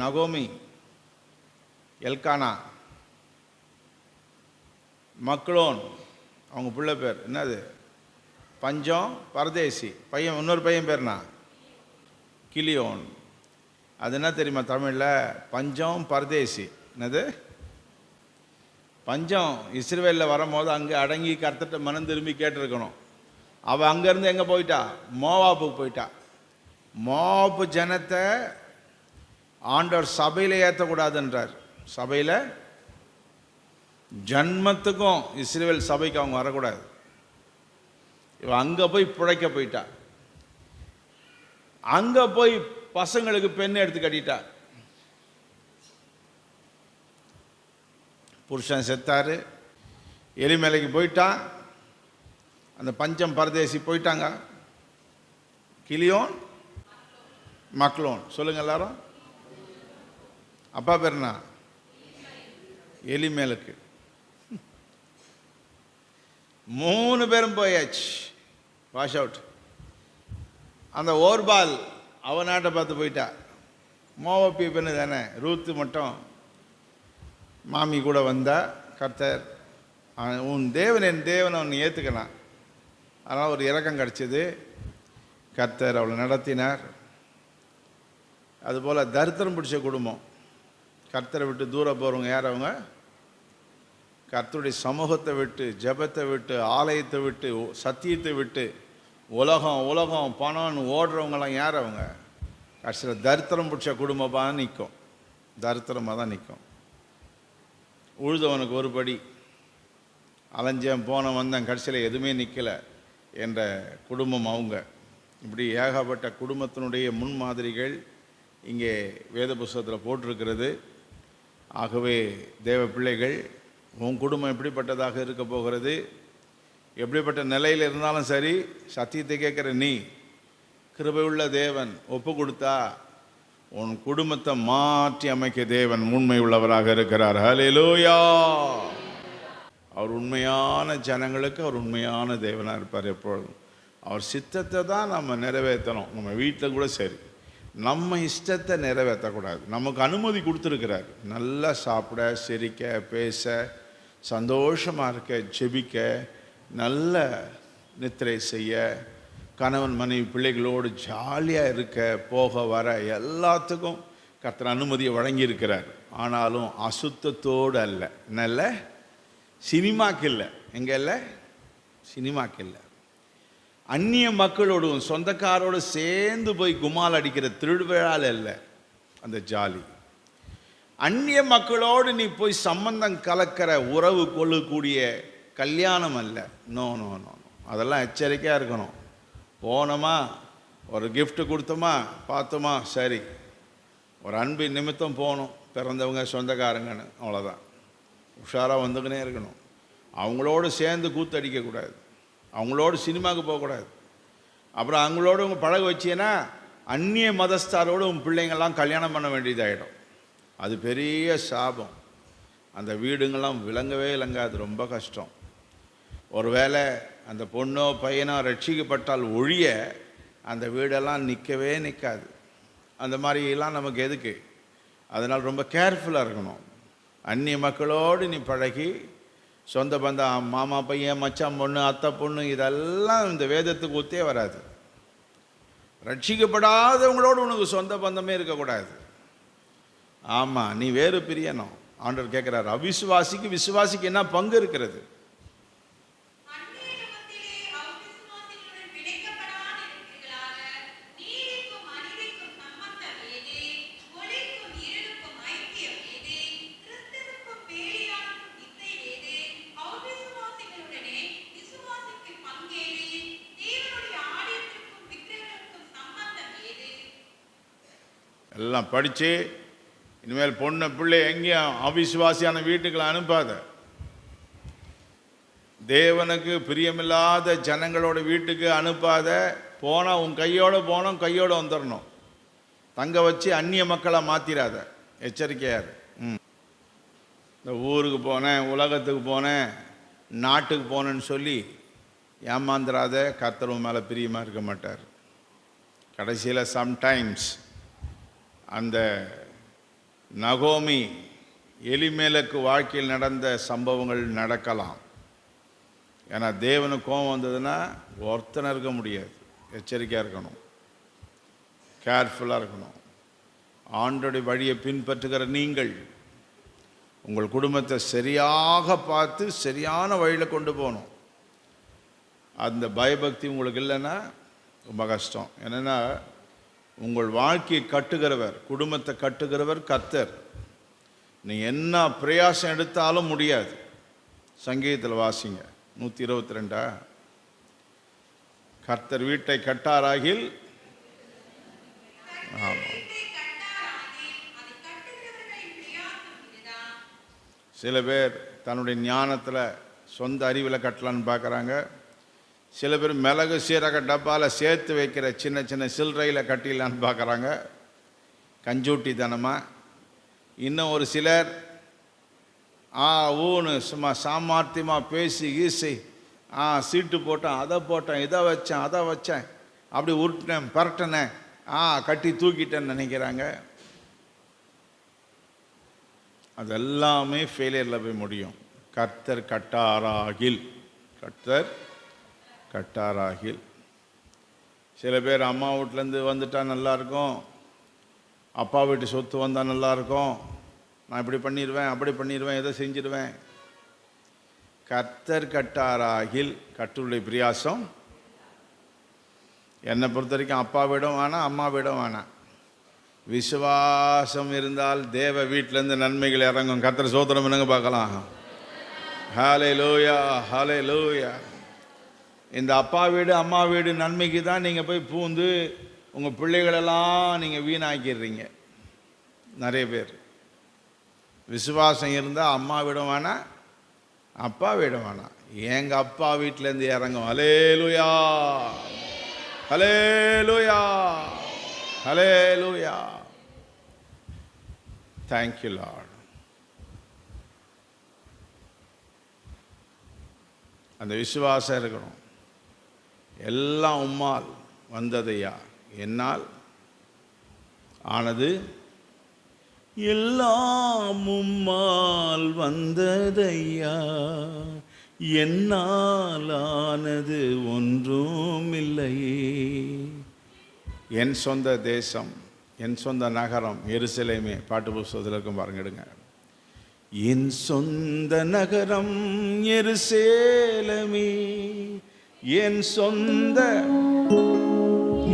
நகோமி, எல்கானா, மக்லோன், அவங்க பிள்ளை பேர் என்னது, பஞ்சம் பரதேசி. பையன் இன்னொரு பையன் பேர்னா கிலியோன். அது என்ன தெரியுமா தமிழில்? பஞ்சம் பரதேசி. என்னது? பஞ்சம் இஸ்ரவேலில் வரும்போது அங்கே அடங்கி கர்த்தர்ட்ட மனம் திரும்பி கேட்டிருக்கணும். அவள் அங்கேருந்து எங்கே போயிட்டா? மோவாப்புக்கு போயிட்டா. மோவாப்பு ஜனத்தை ஆண்டவர் சபையில் ஏற்றக்கூடாதுன்றார். சபையில் ஜன்மத்துக்கும் இஸ்ரவேல் சபைக்கு அவங்க வரக்கூடாது. இவன் அங்கே போய் பிழைக்க போயிட்டா. அங்கே போய் பசங்களுக்கு பெண் எடுத்து கட்டிட்டா. புருஷன் செத்தாரு, எலிமலைக்கு போயிட்டான். அந்த பஞ்சம் பரதேசி போயிட்டாங்க. கிலியோன், மக்லோன். சொல்லுங்க எல்லாரும். அப்பா பேர்னா எலிமேலுக்கு. 3 பேரும் போயாச்சு, வாஷ் அவுட். அந்த ஓர்பால் அவ நாட்டை பார்த்து போயிட்டா. மோவாப்பி பெண்ணு தானே. ரூத்து மட்டும் மாமி கூட வந்தா. கர்த்தர் உன் தேவன் என் தேவனை அவன் ஏற்றுக்கலாம். அதனால் ஒரு இரக்கம் கிடச்சிது. கர்த்தர் அவளை நடத்தினார். அதுபோல் தரித்திரம் பிடிச்ச குடும்பம். கர்த்தரை விட்டு தூரம் போகிறவங்க யார்? அவங்க கர்த்தருடைய சமூகத்தை விட்டு, ஜெபத்தை விட்டு, ஆலயத்தை விட்டு, சத்தியத்தை விட்டு உலகம் பணம்னு ஓடுறவங்களாம் யார்? அவங்க கடைசியில் தரித்திரம் பிடிச்ச குடும்பமாக நிற்கும். தரித்திரமாக தான் நிற்கும். உழுதவனுக்கு ஒரு படி, அலைஞ்சேன் போன வந்தேன், கடைசியில் எதுவுமே நிற்கலை என்ற குடும்பம் அவங்க. இப்படி ஏகப்பட்ட குடும்பத்தினுடைய முன்மாதிரிகள் இங்கே வேத புஸ்தகத்தில் போட்டிருக்கிறது. ஆகவே தேவ பிள்ளைகள், உன் குடும்பம் எப்படிப்பட்டதாக இருக்க போகிறது? எப்படிப்பட்ட நிலையில் இருந்தாலும் சரி, சத்தியத்தை கேட்குற நீ, கிருபையுள்ள தேவன் ஒப்பு கொடுத்தா உன் குடும்பத்தை மாற்றி அமைக்க தேவன் உண்மை உள்ளவராக இருக்கிறார். ஹல்லேலூயா. அவர் உண்மையான ஜனங்களுக்கு அவர் உண்மையான தேவனாக இருப்பார் எப்பொழுதும். அவர் சித்தத்தை தான் நம்ம நிறைவேற்றணும். நம்ம வீட்டில் கூட சரி, நம்ம இஷ்டத்தை நிறைவேற்றக்கூடாது. நமக்கு அனுமதி கொடுத்துருக்கிறார். நல்லா சாப்பிட, சிரிக்க, பேச, சந்தோஷமாக இருக்க, ஜெபிக்க, நல்ல நித்திரை செய்ய, கணவன் மனைவி பிள்ளைகளோடு ஜாலியாக இருக்க, போக வர, எல்லாத்துக்கும் கர்த்தர் அனுமதியை வழங்கியிருக்கிறார். ஆனாலும் அசுத்தத்தோடு அல்ல. நல்ல சினிமாக்கு இல்லை. எங்கே இல்லை? சினிமாக்கு இல்லை. அந்நிய மக்களோடும் சொந்தக்காரோடு சேர்ந்து போய் குமால் அடிக்கிற திருவிழாவில் இல்லை அந்த ஜாலி. அந்நிய மக்களோடு நீ போய் சம்பந்தம் கலக்கிற, உறவு கொள்ளக்கூடிய கல்யாணம் அல்ல. No no no no. அதெல்லாம் எச்சரிக்கையாக இருக்கணும். போனோமா, ஒரு கிஃப்ட் கொடுத்தோமா, பார்த்தோமா, சரி, ஒரு அன்பின் நிமித்தம் போகணும், பிறந்தவங்க சொந்தக்காரங்கன்னு, அவ்வளோதான். உஷாராக வந்துக்கினே இருக்கணும். அவங்களோடு சேர்ந்து கூத்தடிக்கக்கூடாது. அவங்களோடு சினிமாவுக்கு போகக்கூடாது. அப்புறம் அவங்களோடு உங்கள் பழக வச்சீங்கன்னா அந்நிய மதஸ்தாரோடு உங்கள் பிள்ளைங்கள்லாம் கல்யாணம் பண்ண வேண்டியதாகிடும். அது பெரிய சாபம். அந்த வீடுங்கள்லாம் விளங்கவே விளங்காது. ரொம்ப கஷ்டம். ஒருவேளை அந்த பொண்ணோ பையனோ ரட்சிக்கப்பட்டால் ஒழிய அந்த வீடெல்லாம் நிற்கவே நிற்காது. அந்த மாதிரிலாம் நமக்கு எதுக்கு? அதனால் ரொம்ப கேர்ஃபுல்லாக இருக்கணும். அந்நிய மக்களோடு நீ பழகி, சொந்த பந்தம், மாமா பையன், மச்சான் பொண்ணு, அத்தை பொண்ணு, இதெல்லாம் இந்த வேதத்துக்கு ஒத்தே வராது. ரட்சிக்கப்படாதவங்களோடு உனக்கு சொந்த பந்தமே இருக்கக்கூடாது. ஆமாம், நீ வேறு பிரியணும். ஆண்டவர் கேட்குறாரு, அவிசுவாசிக்கு விசுவாசிக்கு என்ன பங்கு இருக்கிறது? எல்லாம் படித்து இனிமேல் பொண்ணு பிள்ளை எங்கேயும் அவிசுவாசியான வீட்டுக்களை அனுப்பாத. தேவனுக்கு பிரியமில்லாத ஜனங்களோட வீட்டுக்கு அனுப்பாத. போனால் உன் கையோடு போனோம், கையோடு வந்துடணும். தங்க வச்சு அந்நிய மக்களை மாற்றிடாத. எச்சரிக்கையார். இந்த ஊருக்கு போனேன், உலகத்துக்கு போனேன், நாட்டுக்கு போனேன்னு சொல்லி ஏமாந்துடாத. கர்த்தர் மேலே பிரியமாக இருக்க மாட்டார். கடைசியில் சம்டைம்ஸ் அந்த நகோமி எலிமேலுக்கு வாழ்க்கையில் நடந்த சம்பவங்கள் நடக்கலாம். ஏன்னா தேவனுக்கு கோபம் வந்ததுன்னா ஒருத்தனை இருக்க முடியாது. எச்சரிக்கையாக இருக்கணும், கேர்ஃபுல்லாக இருக்கணும். ஆண்டோடைய வழியை பின்பற்றுகிற நீங்கள் உங்கள் குடும்பத்தை சரியாக பார்த்து சரியான வழியில் கொண்டு போகணும். அந்த பயபக்தி உங்களுக்கு இல்லைன்னா ரொம்ப கஷ்டம். என்னென்னா உங்கள் வாழ்க்கையை கட்டுகிறவர், குடும்பத்தை கட்டுகிறவர் கர்த்தர். நீங்கள் என்ன பிரயாசம் எடுத்தாலும் முடியாது. சங்கீதத்தில் வாசிங்க 122. கர்த்தர் வீட்டை கட்டாராகில், ஆமாம், சில பேர் தன்னுடைய ஞானத்தில் சொந்த அறிவில் கட்டலான்னு பார்க்குறாங்க. சில பேர் மிளகு சீரக டப்பாவில் சேர்த்து வைக்கிற சின்ன சின்ன சில்லறையில் கட்டிடலான்னு பார்க்குறாங்க, கஞ்சூட்டித்தனமாக. இன்னும் ஒரு சிலர் ஊன்னு சும்மா சாமர்த்தியமாக பேசி ஈசி சீட்டு போட்டேன், அதை போட்டேன், இதை வச்சேன், அதை வச்சேன், அப்படி உருட்டினேன், பரட்டினேன், கட்டி தூக்கிட்டேன்னு நினைக்கிறாங்க. அதெல்லாமே ஃபெயிலியரில் போய் முடியும். கர்த்தர் கட்டாராகில், கர்த்தர் கட்டாராகில். சில பேர் அம்மா வீட்டிலேருந்து வந்துட்டால் நல்லாயிருக்கும், அப்பா வீட்டு சொத்து வந்தால் நல்லாயிருக்கும், நான் இப்படி பண்ணிடுவேன், அப்படி பண்ணிடுவேன், எதை செஞ்சிடுவேன். கர்த்தர் கட்டாராகில், கர்த்தருடைய பிரியாசம். என்னை பொறுத்த வரைக்கும் அப்பா விடம் வேணாம், அம்மா விடம் வேணாம். விசுவாசம் இருந்தால் தேவ வீட்டிலேருந்து நன்மைகள் இறங்கும். கர்த்தர் சோத்திரம் என்னங்க பார்க்கலாம். ஹல்லேலூயா, ஹல்லேலூயா. இந்த அப்பா வீடு அம்மா வீடு நன்மைக்கு தான் நீங்கள் போய் பூந்து உங்கள் பிள்ளைகளெல்லாம் நீங்கள் வீணாக்கிடுறீங்க. நிறைய பேர் விசுவாசம் இருந்தால் அம்மா விடம் வேணாம், அப்பா விடம் வேணாம், எங்கள் அப்பா வீட்டிலேருந்து இறங்கும். Hallelujah, hallelujah, hallelujah. Thank you lord. அந்த விசுவாசம் இருக்கணும். எல்லாம் உம்மால் வந்ததையா, என்னால் ஆனது எல்லாம் உம்மால் வந்ததையா, என்னால் ஆனது ஒன்றும் இல்லையே. என் சொந்த தேசம், என் சொந்த நகரம் எருசலேமே. பாட்டு புஸ்தகத்தில் இருக்கும் பாருங்க, எடுங்க. என் சொந்த நகரம் எருசலேமே, என் சொந்த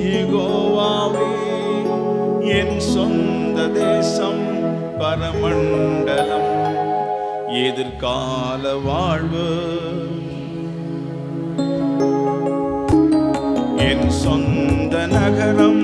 யெகோவாவே, என் சொந்த தேசம் பரமண்டலம், எதிர்கால வாழ்வு. என் சொந்த நகரம்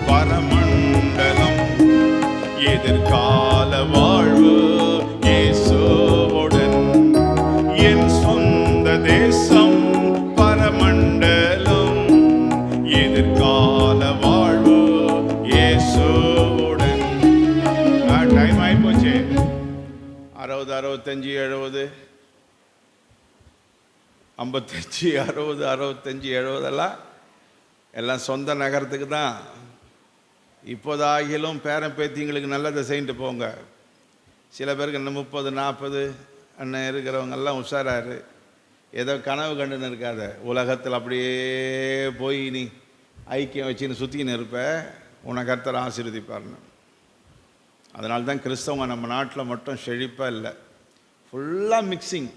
பரமண்டலம், எதிர்கால வாழ்வு இயேசுவுடன். என் சொந்த தேசம் பரமண்டலம், எதிர்கால வாழ்வு இயேசுவுடன். டைம் ஆயிப்போச்சு. 60, 65, 70, 55, 60, 65, 70 எல்லாம் சொந்த நகரத்துக்கு தான். இப்போதாகிலும் பேரன் பேத்திங்களுக்கு நல்லதை செய்யிட்டு போங்க. சில பேருக்கு இன்னும் 30, 40 அண்ணன் இருக்கிறவங்கெல்லாம் உஷாராரு. ஏதோ கனவு கண்டுன்னு இருக்காத. உலகத்தில் அப்படியே போய் நீ ஐக்கியம் வச்சுன்னு சுற்றின்னு இருப்ப. உன்னை கர்த்தர் ஆசீர்வதிப்பார்னு. அதனால தான் கிறிஸ்தவங்க நம்ம நாட்டில் மட்டும் செழிப்பாக இல்லை. ஃபுல்லாக மிக்சிங்.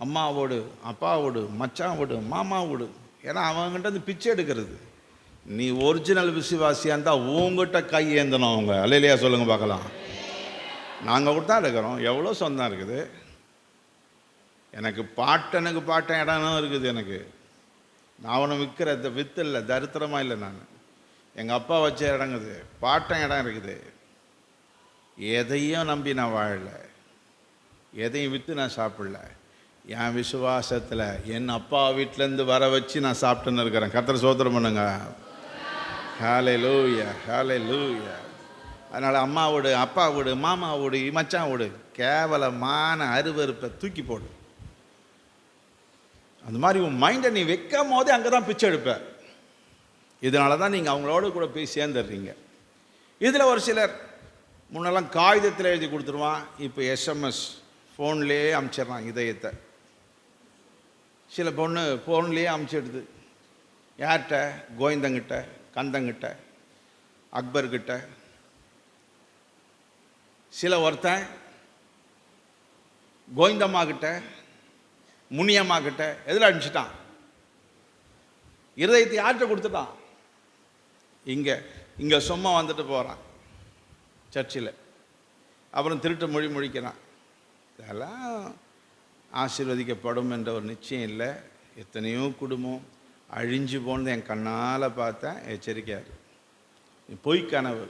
அம்மாவோடு, அப்பாவோடு, மச்சாவோடு, மாமாவோடு. ஏன்னா அவங்ககிட்ட வந்து பிச்சை எடுக்கிறது. நீ ஒரிஜினல் விசுவாசியாக இருந்தால் உங்ககிட்ட கை ஏந்தணும் அவங்க. அல்லையா சொல்லுங்கள் பார்க்கலாம். நாங்கள் கூட தான் இருக்கிறோம். எவ்வளோ சொந்தம் இருக்குது. எனக்கு பாட்டன் இடம்லாம் இருக்குது. எனக்கு நான் அவனை விற்கிற வித்து இல்லை, தரித்திரமாக இல்லை. நான் எங்கள் அப்பா வச்ச இடங்குது, பாட்டன் இடம் இருக்குது. எதையும் நம்பி நான் வாழலை, எதையும் விற்று நான் சாப்பிடல. என் விசுவாசத்தில் என் அப்பா வீட்டிலேருந்து வர வச்சு நான் சாப்பிட்டுன்னு இருக்கிறேன். கர்த்தர் ஸ்தோத்திரம் பண்ணுங்க. ஹல்லேலூயா, ஹல்லேலூயா. அதனால் அம்மாவோடு, அப்பாவோடு, மாமாவோடு, மச்சாவோடு கேவலமான அருவருப்பை தூக்கி போடு. அந்த மாதிரி உன் மைண்டை நீ வைக்கும் போதே அங்கே தான் பிச்சை எடுப்ப. இதனால தான் நீங்கள் அவங்களோட கூட போய் சேர்ந்துடுறீங்க. இதில் ஒரு சிலர் முன்னெல்லாம் காகிதத்தில் எழுதி கொடுத்துருவான். இப்போ SMS ஃபோன்லேயே அமுச்சிட்றான் இதயத்தை. சில பொண்ணு ஃபோன்லேயே அமுச்சிடுது. யார்கிட்ட? கோவிந்தங்கிட்ட, கந்தங்கிட்ட, அக்பர்கிட்ட. சில ஒருத்தன் கோவிந்தம்மா கிட்ட, முனியம்மா கிட்ட எதில் அனுப்பிச்சிட்டான். இருதயத்தை யார்கிட்ட கொடுத்துட்டான்? இங்கே சும்மா வந்துட்டு போகிறான் சர்ச்சில். அப்புறம் திருட்டு மொழி முழிக்கிறான். இதெல்லாம் ஆசீர்வதிக்கப்படும் என்ற ஒரு நிச்சயம் இல்லை. எத்தனையோ குடும்பம் அழிஞ்சு போனது என் கண்ணால் பார்த்தேன். எச்சரிக்கையாரு. பொய் கனவு.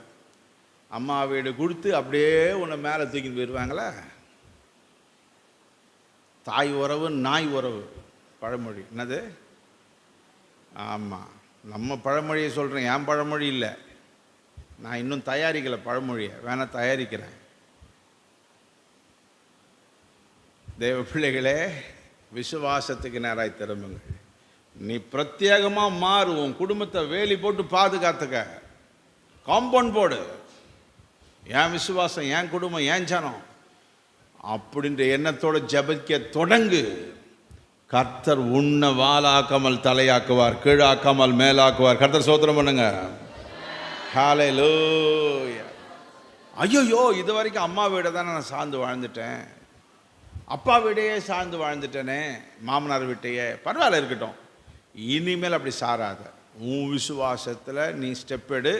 அம்மா வீடு கொடுத்து அப்படியே உன்னை மேலே தூக்கிட்டு போயிடுவாங்களா? தாய் உறவு நாய் உறவு பழமொழி. என்னது? ஆமாம், நம்ம பழமொழியை சொல்கிறேன், என் பழமொழி இல்லை. நான் இன்னும் தயாரிக்கலை பழமொழியை, வேணால் தயாரிக்கிறேன். தேவ பிள்ளைகளே, விசுவாசத்துக்கு நேராய் திரும்புங்கள். நீ பிரத்யேகமாக மாறு. உன் குடும்பத்தை வேலி போட்டு பாதுகாத்துக்க. காம்பவுண்ட் போடு. என் விசுவாசம், என் குடும்பம், என் ஜனம் அப்படின்ற எண்ணத்தோடு ஜெபிக்க தொடங்கு. கர்த்தர் உன்னை வாலாக்காமல் தலையாக்குவார், கீழாக்காமல் மேலாக்குவார். கர்த்தர் ஸ்தோத்திரம் பண்ணுங்க. ஹல்லேலூயா. ஐயோ, இது வரைக்கும் அம்மா வீடை தானே நான் சார்ந்து வாழ்ந்துட்டேன், அப்பா வீடையே சார்ந்து வாழ்ந்துட்டேனே, மாமனார் வீட்டையே. பரவாயில்ல, இருக்கட்டும். இனிமேல் அப்படி சாராத. உன் விசுவாசத்தில் நீ ஸ்டெப் எடு.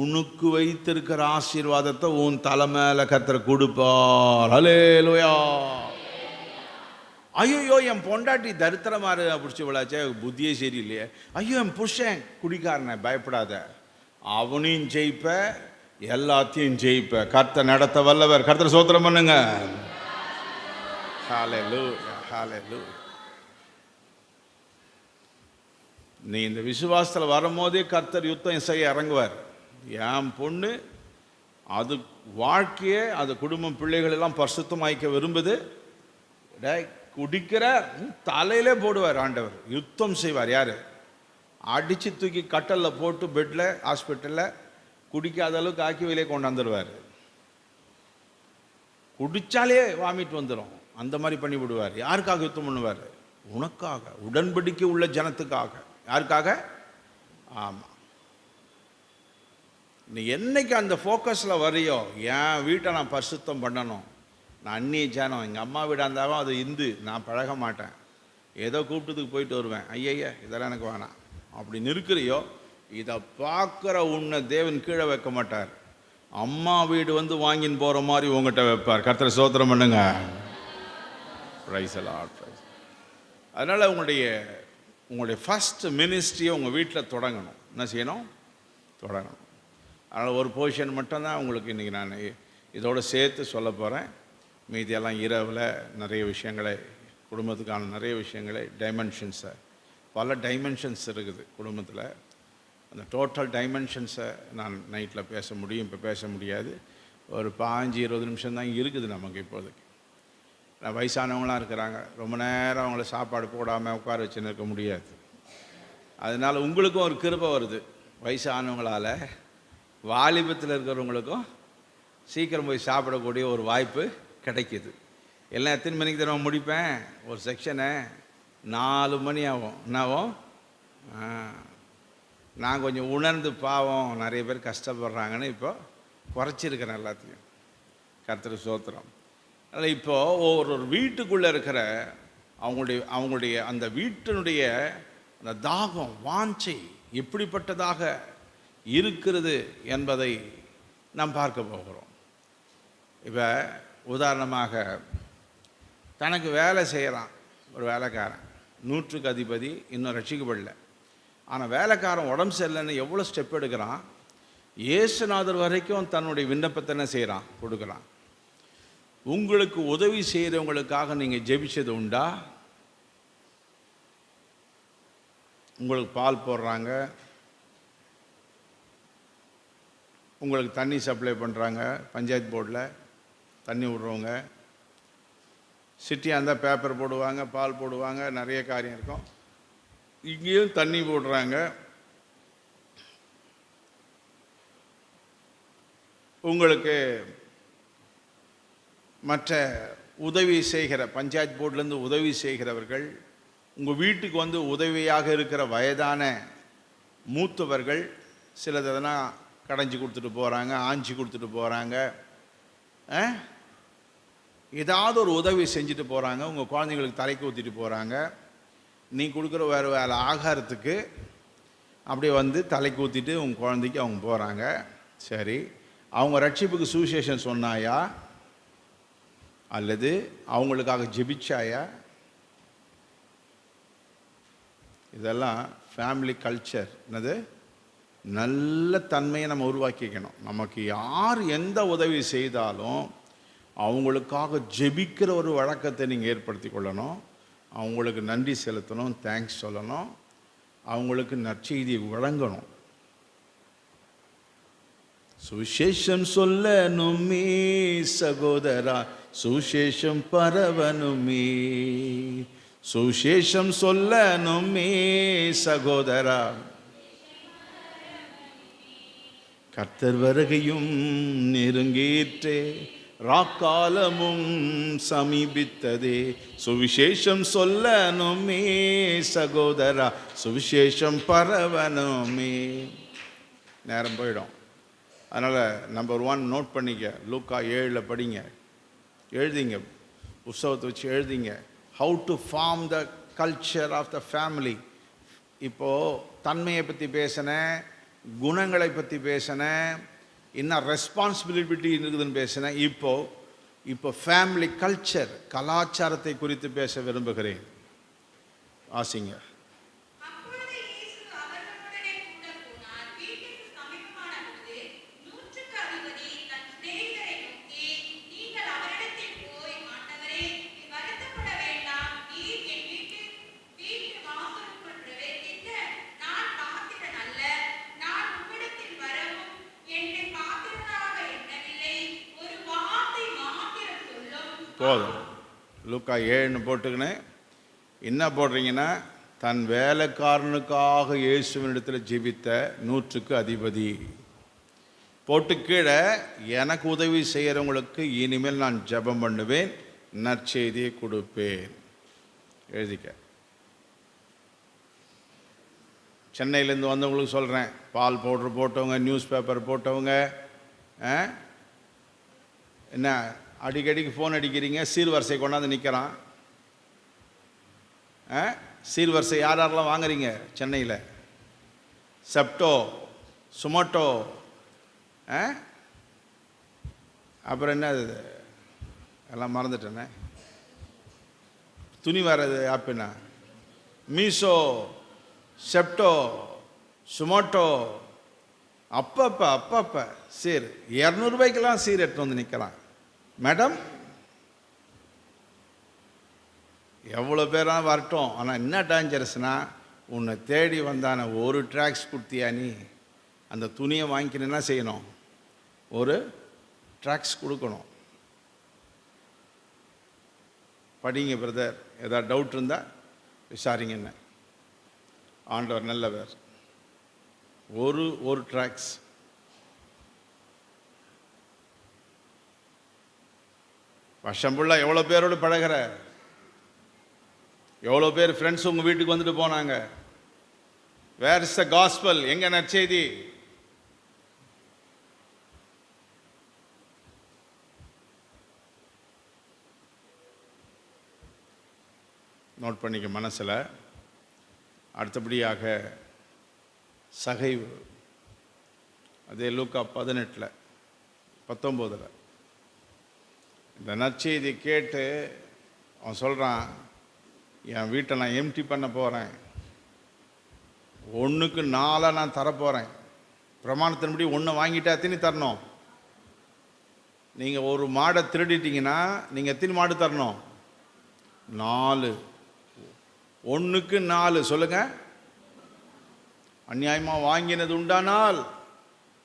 உனக்கு வைத்திருக்கிற ஆசீர்வாதத்தை உன் தலை மேலே கர்த்தர் கொடுப்பார். ஹல்லேலூயா. ஐயோ, என் பொண்டாட்டி தரித்திரமாரு பிடிச்சி விழாச்சே, புத்தியே சரியில்லையே. ஐயோ, என் புருஷன் குடிக்காரனை. பயப்படாத, அவனையும் ஜெயிப்ப, எல்லாத்தையும் ஜெயிப்ப. கர்த்தர் நடத்த வல்லவர். கர்த்தர் ஸ்தோத்திரம் பண்ணுங்க. ஹல்லேலூயா, ஹல்லேலூயா. நீ இந்த விசுவாசத்தில் வரும்போதே கர்த்தர் யுத்தம் செய்ய இறங்குவார். என் பொண்ணு அது வாழ்க்கையே, அது குடும்பம், பிள்ளைகள் எல்லாம் பரிசுத்தமாய்க்க விரும்புது. குடிக்கிற தலையிலே போடுவார் ஆண்டவர். யுத்தம் செய்வார். யார்? அடித்து தூக்கி கட்டலில் போட்டு பெட்டில் ஹாஸ்பிட்டலில் குடிக்காத அளவுக்கு ஆக்கி வெளியே கொண்டாந்துடுவார். குடித்தாலே வாமிட் வந்துடும். அந்த மாதிரி பண்ணி விடுவார். யாருக்காக யுத்தம் பண்ணுவார்? உனக்காக, உடன்படிக்கை உள்ள ஜனத்துக்காக. யாருக்காக? ஆமாம். நீ என்னைக்கு அந்த ஃபோக்கஸில் வரையோ, என் வீட்டை நான் பரிசுத்தம் பண்ணணும், நான் அந்நிய ஜனம், எங்கள் அம்மா வீடாக இருந்தாலும் அது இந்து, நான் பழக மாட்டேன், ஏதோ கூப்பிட்டதுக்கு போயிட்டு வருவேன், ஐயா இதெல்லாம் எனக்கு வேணாம் அப்படின்னு இருக்கிறியோ, இதை பார்க்குற உன்னை தேவன் கீழே வைக்க மாட்டார். அம்மா வீடு வந்து வாங்கின்னு போகிற மாதிரி உங்கள்கிட்ட வைப்பார். கர்த்தரை ஸ்தோத்திரம் பண்ணுங்க. Praise the Lord. அதனால் உங்களுடைய ஃபஸ்ட் மினிஸ்ட்ரியை உங்கள் வீட்டில் தொடங்கணும். என்ன செய்யணும்? தொடங்கணும். அதனால் ஒரு பொசிஷன் மட்டும்தான் உங்களுக்கு இன்றைக்கி நான் இதோடு சேர்த்து சொல்ல போகிறேன். மீதியெல்லாம் இரவில் நிறைய விஷயங்களை, குடும்பத்துக்கான நிறைய விஷயங்களை, டைமென்ஷன்ஸை, பல டைமென்ஷன்ஸ் இருக்குது குடும்பத்தில். அந்த டோட்டல் டைமென்ஷன்ஸை நான் நைட்டில் பேச முடியும், இப்போ பேச முடியாது. ஒரு 5-20 நிமிஷம் தான் இருக்குது நமக்கு இப்போதைக்கு. வயசானவங்களாம் இருக்கிறாங்க, ரொம்ப நேரம் அவங்கள சாப்பாடு போடாமல் உட்கார வச்சுன்னு இருக்க முடியாது. அதனால் உங்களுக்கும் ஒரு கிருபை வருது, வயசானவங்களால் வாலிபத்தில் இருக்கிறவங்களுக்கும் சீக்கிரம் போய் சாப்பிடக்கூடிய ஒரு வாய்ப்பு கிடைக்கிது. எல்லாம் எத்தனை மணிக்கு தடவை முடிப்பேன்? ஒரு செக்ஷனை 4 மணி ஆகும். என்னாகும்? நான் கொஞ்சம் உணர்ந்து பாவம் நிறைய பேர் கஷ்டப்படுறாங்கன்னு இப்போ குறைச்சிருக்கிறேன் எல்லாத்தையும். கர்த்தர் ஸ்தோத்திரம். அதனால் இப்போது ஒரு வீட்டுக்குள்ளே இருக்கிற அவங்களுடைய அந்த வீட்டினுடைய அந்த தாகம் வாஞ்சை எப்படிப்பட்டதாக இருக்கிறது என்பதை நாம் பார்க்க போகிறோம். இப்போ உதாரணமாக தனக்கு வேலை செய்கிறான் ஒரு வேலைக்காரன், 100க்கு அதிபதி, இன்னும் ரட்சிக்கப்படல. ஆனால் வேலைக்காரன் உடம்பு சரியில்லைன்னு எவ்வளோ ஸ்டெப் எடுக்கிறான். இயேசுநாதர் வரைக்கும் தன்னுடைய விண்ணப்பத்தை என்ன செய்கிறான்? கொடுக்குறான். உங்களுக்கு உதவி செய்கிறவங்களுக்காக நீங்கள் ஜெபிச்சது உண்டா? உங்களுக்கு பால் போடுறாங்க, உங்களுக்கு தண்ணி சப்ளை பண்ணுறாங்க, பஞ்சாயத்து போர்டில் தண்ணி விடுறவங்க, சிட்டியாக இருந்தால் பேப்பர் போடுவாங்க, பால் போடுவாங்க, நிறைய காரியம் இருக்கும். இங்கேயும் தண்ணி போடுறாங்க. உங்களுக்கு மற்ற உதவி செய்கிற பஞ்சாயத்து போர்டிலேருந்து உதவி செய்கிறவர்கள், உங்கள் வீட்டுக்கு வந்து உதவியாக இருக்கிற வயதான மூத்தவர்கள் சிலது எதனா கடைஞ்சி கொடுத்துட்டு போகிறாங்க, ஆஞ்சி கொடுத்துட்டு போகிறாங்க, ஏதாவது ஒரு உதவி செஞ்சுட்டு போகிறாங்க. உங்கள் குழந்தைங்களுக்கு தலைக்கு ஊற்றிட்டு போகிறாங்க. நீ கொடுக்குற வேறு வேலை ஆகாரத்துக்கு அப்படியே வந்து தலைக்கு ஊற்றிட்டு உங்கள் குழந்தைக்கு அவங்க போகிறாங்க. சரி, அவங்க ரட்சிப்புக்கு சுவிசேஷம் சொன்னாயா அல்லது அவங்களுக்காக ஜெபிச்சாயா? இதெல்லாம் ஃபேமிலி கல்ச்சர். என்னது? நல்ல தன்மையை நம்ம உருவாக்கிக்கணும். நமக்கு யார் எந்த உதவி செய்தாலும் அவங்களுக்காக ஜெபிக்கிற ஒரு வழக்கத்தை நீங்கள் ஏற்படுத்தி கொள்ளணும். அவங்களுக்கு நன்றி செலுத்தணும், தேங்க்ஸ் சொல்லணும், அவங்களுக்கு நற்செய்தியை வழங்கணும். சுவிசேஷம் சொல்லணுமே சகோதரா, சுவிசேஷம் பரவணுமே, சுவிசேஷம் சொல்லணுமே சகோதரா, கர்த்தர் வருகையும் நெருங்கிற்றே, ராக்காலமும் சமீபித்ததே, சுவிசேஷம் சொல்லணுமே சகோதரா, சுவிசேஷம் பரவணுமே. நேரம் போயிடும். அதனால் நம்பர் 1 நோட் பண்ணிக்க. லூக்கா 7 படிங்க, எழுதிங்க, புஸ்தகத்தை வச்சு எழுதிங்க. How to form the culture of the family. இப்போது தன்மையை பற்றி பேசினேன், குணங்களை பற்றி பேசினேன், இன்னும் ரெஸ்பான்சிபிலிட்டி இருக்குதுன்னு பேசினேன். இப்போ ஃபேமிலி கல்ச்சர், கலாச்சாரத்தை குறித்து பேச விரும்புகிறேன். ஆசிங்க. போதும். லூக்கா 7 போட்டுக்கினேன். என்ன போடுறீங்கன்னா, தன் வேலைக்காரனுக்காக இயேசுவினிடத்தில் ஜெபித்த 100க்கு அதிபதி போட்டு கீழே, எனக்கு உதவி செய்கிறவங்களுக்கு இனிமேல் நான் ஜெபம் பண்ணுவேன், நற்செய்தியை கொடுப்பேன். எழுதிக்க. சென்னையிலேருந்து வந்தவங்களுக்கு சொல்கிறேன், பால் பவுடர் போட்டவங்க, நியூஸ் பேப்பர் போட்டவங்க, என்ன அடிக்கடிக்கு ஃபோன் அடிக்கிறீங்க, சீர்வரிசை கொண்டாந்து நிற்கிறான். சீர்வரிசை யார் யாரெல்லாம் வாங்குறீங்க சென்னையில்? செப்டோ, சுமோட்டோ, அப்புறம் என்ன இது எல்லாம் மறந்துட்டேனே, துணி வர்றது ஆப்புனா மீஷோ, செப்டோ, சுமோட்டோ. அப்பப்போ சீர் 200 ரூபாய்க்கெல்லாம் சீர் எடுத்து வந்து நிற்கலாம். மேடம், எவ்வளோ பேராக வரட்டும், ஆனால் என்ன டேஞ்சரஸ்னால், உன்னை தேடி வந்தான ஒரு ட்ராக்ஸ் கொடுத்தியா, நீ அந்த துணியை வாங்கிக்கணும், என்ன செய்யணும்? ஒரு ட்ராக்ஸ் கொடுக்கணும். படிங்க பிரதர், ஏதாவது டவுட் இருந்தால் விசாரிங்க. என்ன ஆண்டவர் நல்லவர். ஒரு ட்ராக்ஸ் வருஷம் ஃபுல்லாக எவ்வளோ பேரோடு பழகிற, எவ்வளோ பேர் ஃப்ரெண்ட்ஸ் உங்கள் வீட்டுக்கு வந்துட்டு போனாங்க. Where is the gospel? எங்க நற்செய்தி? நோட் பண்ணிக்க மனசில். அடுத்தபடியாக சகைவு. அதே லூக்கா 18:19 இந்த நற்செய்தி கேட்டு அவன் சொல்கிறான், என் வீட்டை நான் எம்டி பண்ண போகிறேன், 1க்கு 4 நான் தரப்போகிறேன், பிரமாணத்தின்படி 1 வாங்கிட்டா எத்தனை தரணும்? நீங்கள் ஒரு மாடை திருடிட்டீங்கன்னா நீங்கள் எத்தனை மாடு தரணும்? 4. 1க்கு 4 சொல்லுங்க. அநியாயமாக வாங்கினது உண்டானால்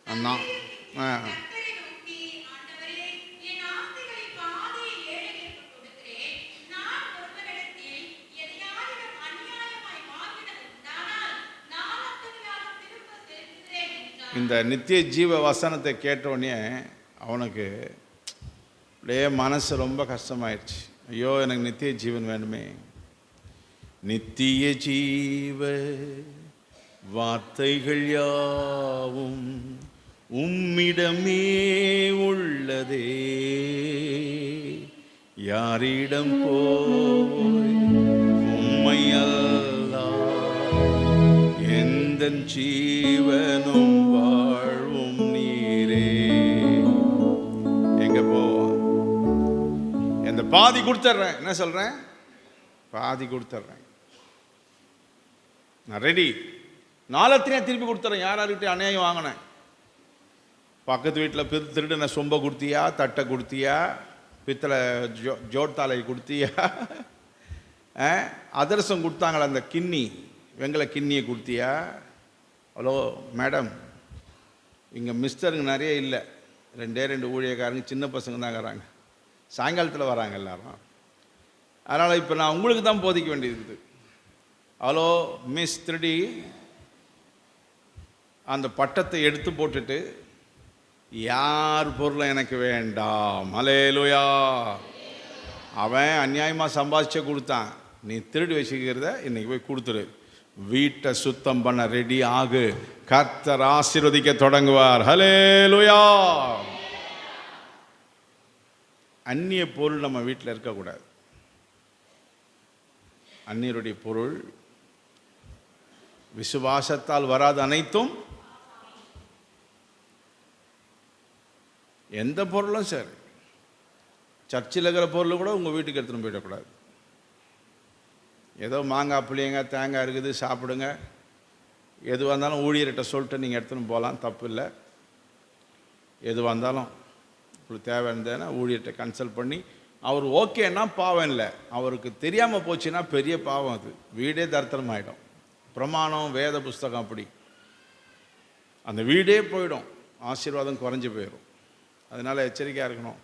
அண்ணா இந்த நித்திய ஜீவ வசனத்தை கேட்டோடனே அவனுக்கு அப்படியே மனசு ரொம்ப கஷ்டமாயிடுச்சு. ஐயோ, எனக்கு நித்திய ஜீவன் வேணுமே. நித்திய ஜீவ வார்த்தைகள் யாவும் உம்மிடமே உள்ளதே, யாரிடம் போய் உம்மை அல்லா எந்தன் ஜீவனும் வாழ்வும் நீரே. எங்க போவான்? இந்த பாதி கொடுத்துட்றேன். என்ன சொல்றேன்? பாதி கொடுத்துட்றேன், நான் ரெடி. 4 திருப்பி கொடுத்துறேன். யார்கிட்ட அநியாயம் வாங்கினேன்? பக்கத்து வீட்டில் திருடுன சொம்பை கொடுத்தியா, தட்டை கொடுத்தியா, பித்தளை ஜோட்தாலை கொடுத்தியா, அதிரசம் கொடுத்தாங்களே அந்த கிண்ணி, வெங்கல கிண்ணியை கொடுத்தியா? ஹலோ மேடம், இங்கே மிஸ்டருங்க நிறைய இல்லை, 2 ஊழியக்காரங்க, சின்ன பசங்க தான் இருக்கிறாங்க, சாயங்காலத்தில் வராங்க எல்லாரும். அதனால் இப்போ நான் உங்களுக்கு தான் போதிக்க வேண்டியிருக்குது. ஹலோ மிஸ் திருடி அந்த பட்டத்தை எடுத்து போட்டுட்டு, யார் பொருளும் எனக்கு வேண்டாம், அல்லேலூயா, அவன் அநியாயமாக சம்பாதிச்ச கொடுத்தான், நீ திருடி வச்சுக்கிறத இன்னைக்கு போய் கொடுத்துரு, வீட்டை சுத்தம் பண்ண ரெடி ஆகு, கர்த்தர் ஆசீர்வதிக்க தொடங்குவார். அல்லேலூயா. அந்நிய பொருள் நம்ம வீட்டில் இருக்கக்கூடாது. அந்நியருடைய பொருள், விசுவாசத்தால் வராத அனைத்தும், எந்த பொருளும் சரி, சர்ச்சில் இருக்கிற பொருள் கூட உங்கள் வீட்டுக்கு எடுத்துன்னு போயிடக்கூடாது. ஏதோ மாங்காய் புளியங்காய் தேங்காய் இருக்குது சாப்பிடுங்க, எதுவாக இருந்தாலும் ஊழியர்கிட்ட சொல்லிட்டு நீங்கள் எடுத்துன்னு போகலாம், தப்பு இல்லை. எதுவாக இருந்தாலும் உங்களுக்கு தேவை இருந்ததுன்னா ஊழியர்கிட்ட கன்சல்ட் பண்ணி, அவர் ஓகேன்னா பாவம் இல்லை, அவருக்கு தெரியாமல் போச்சுன்னா பெரிய பாவம், அது வீடே தரித்திரமாயிடும். பிரமாணம் வேத புஸ்தகம் அப்படி, அந்த வீடே போயிடும், ஆசீர்வாதம் குறைஞ்சி போயிடும். அதனால் எச்சரிக்கையாக இருக்கணும்.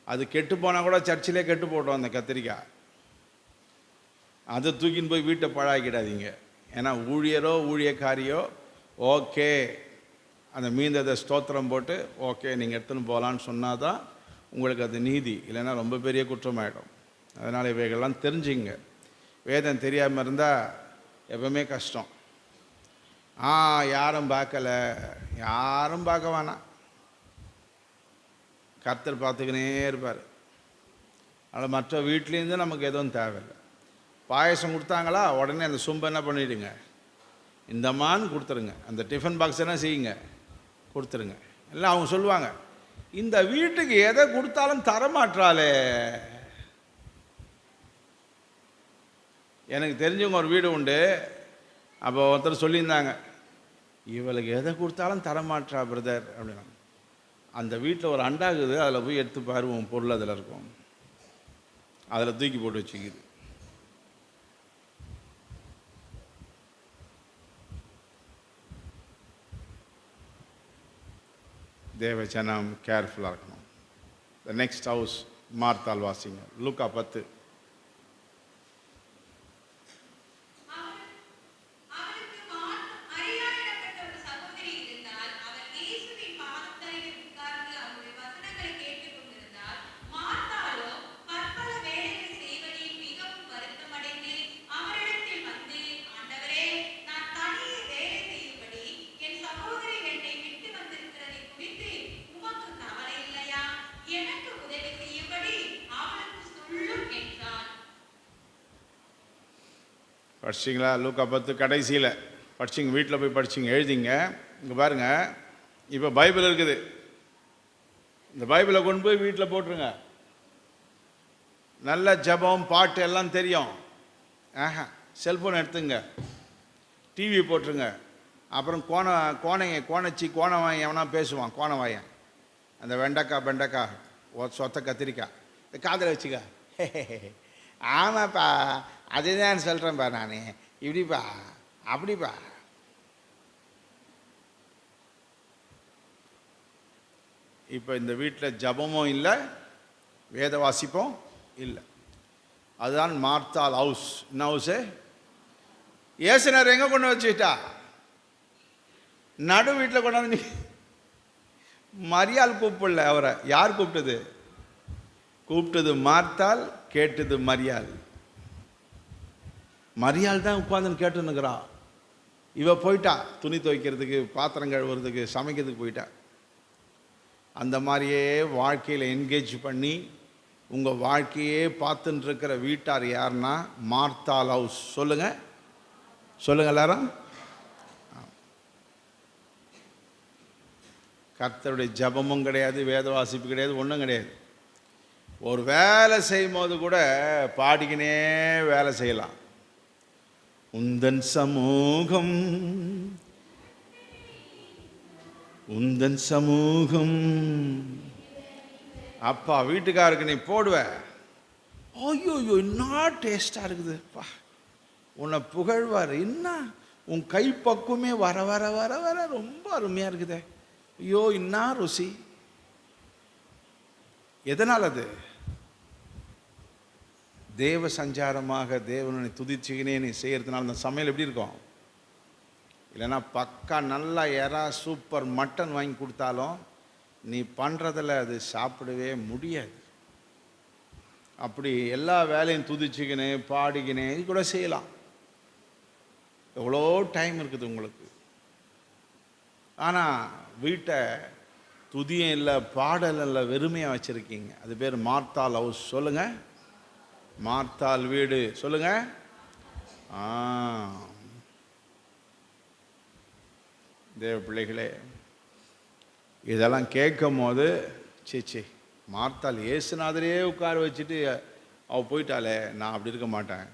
அது கெட்டு போனால் கூட சர்ச்சிலே கெட்டு போட்டோம் அந்த கத்திரிக்காய், அதை தூக்கின்னு போய் வீட்டை பழாக்கிடாதீங்க. ஏன்னா ஊழியரோ ஊழியக்காரியோ ஓகே, அந்த மீந்ததை ஸ்தோத்திரம் போட்டு ஓகே நீங்கள் எடுத்துன்னு போகலான்னு சொன்னால் தான் உங்களுக்கு அது நீதி, இல்லைன்னா ரொம்ப பெரிய குற்றமாயிடும். அதனால் இவைகள்லாம் தெரிஞ்சுங்க. வேதம் தெரியாமல் இருந்தால் எப்பவுமே கஷ்டம். யாரும் பார்க்கலை, யாரும் பார்க்க வேணாம், கர்த்தர் பார்த்துக்கினே இருப்பார். அதில் மற்ற வீட்லேருந்து நமக்கு எதுவும் தேவையில்லை. பாயசம் கொடுத்தாங்களா, உடனே அந்த சொம்பை என்ன பண்ணிவிடுங்க, இந்தமான்னு கொடுத்துருங்க, அந்த டிஃபன் பாக்ஸ் என்ன செய்யுங்க, கொடுத்துருங்க. இல்லை அவங்க சொல்லுவாங்க, இந்த வீட்டுக்கு எதை கொடுத்தாலும் தரமாட்டாளே. எனக்கு தெரிஞ்சவங்க ஒரு வீடு உண்டு, அப்போ ஒருத்தர் சொல்லியிருந்தாங்க, இவளுக்கு எதை கொடுத்தாலும் தரமாட்டா பிரதர் அப்படின்னா. அந்த வீட்டில் ஒரு அண்டாகுது, அதில் போய் எடுத்து பாருவோம், பொருள் அதில் இருக்கும், அதில் தூக்கி போட்டு வச்சுக்குது. தேவச்சனம் கேர்ஃபுல்லாக இருக்கணும். த நெக்ஸ்ட் ஹவுஸ் மார்த்தால் வாசிங்க, லூக்கா 10. படிச்சிங்களா? லூக்கா 10 கடைசியில் படிச்சிங்க, வீட்டில் போய் படிச்சிங்க, எழுதிங்க. இங்கே பாருங்கள், இப்போ பைபிள் இருக்குது. இந்த பைபிளை கொண்டு போய் வீட்டில் போட்டுருங்க. நல்ல ஜபம் பாட்டு எல்லாம் தெரியும். செல்ஃபோன் எடுத்துங்க, டிவி போட்டுருங்க. அப்புறம் கோணவாயன் எவனா பேசுவான், கோணவாயன், அந்த வெண்டைக்காய் சொத்த கத்திரிக்காய் இந்த காதில் வச்சுக்க. ஆமாப்பா, அதுதான் சொல்கிறேன்ப்பா நான், இப்படிப்பா அப்படிப்பா. இப்போ இந்த வீட்டில் ஜபமும் இல்லை, வேத வாசிப்பும் இல்லை. அதுதான் மார்த்தாள் ஹவுஸ். என்ன ஹவுஸு? ஏசுனர் எங்கே கொண்டு வச்சுட்டா? நடு வீட்டில் கொண்டாந்து. மரியாள் கூப்பிடல அவரை. யார் கூப்பிட்டது? கூப்பிட்டது மார்த்தாள், கேட்டது மரியாள். மரியாள் தான் உட்காந்துன்னு கேட்டுன்னுக்கிறா. இவ போயிட்டா துணி துவைக்கிறதுக்கு, பாத்திரம் கழுவுறதுக்கு, சமைக்கிறதுக்கு போயிட்டா. அந்த மாதிரியே வாழ்க்கையில் என்கேஜ் பண்ணி உங்கள் வாழ்க்கையே பார்த்துட்டு இருக்கிற வீட்டார் யாருன்னா மார்த்தாள் ஹவுஸ். சொல்லுங்கள் எல்லாரும். கர்த்தருடைய ஜபமும் கிடையாது, வேத வாசிப்பு கிடையாது, ஒன்றும் கிடையாது. ஒரு வேலை செய்யும் போது கூட பாடிக்கினே வேலை செய்யலாம். உந்தன் சமூகம், உந்தன் சமூகம். அப்பா வீட்டுக்காருக்கு நீ போடுவ, ஐயோ என்ன டேஸ்டாக இருக்குதுப்பா, உன்னை புகழ்வார். என்ன உன் கை பக்குவமே வர வர வர வர ரொம்ப அருமையாக இருக்குதே, ஐயோ என்ன ருசி. எதனால்? அது தேவ சஞ்சாரமாக தேவனை துதிச்சுக்கினே நீ செய்கிறதுனால அந்த சமையல் எப்படி இருக்கும்? இல்லைன்னா பக்கா நல்லா எறா சூப்பர் மட்டன் வாங்கி கொடுத்தாலும் நீ பண்ணுறதில் அது சாப்பிடவே முடியாது. அப்படி எல்லா வேலையும் துதிச்சுக்கினே பாடிக்கினே இது கூட செய்யலாம். எவ்வளோ டைம் இருக்குது உங்களுக்கு. ஆனால் வீட்டை துதியும் இல்லை, பாடல் இல்லை, வெறுமையாக வச்சுருக்கீங்க. அது பேர் மார்த்தாள் ஹவுஸ். சொல்லுங்கள், மார்த்தாள் வீடு. சொல்லுங்கள். தேவ பிள்ளைகளே, இதெல்லாம் கேட்கும் போது சீச்சி, மார்த்தாள் இயேசுநாதரையே உட்கார வச்சுட்டு அவள் போயிட்டாலே, நான் அப்படி இருக்க மாட்டேன்.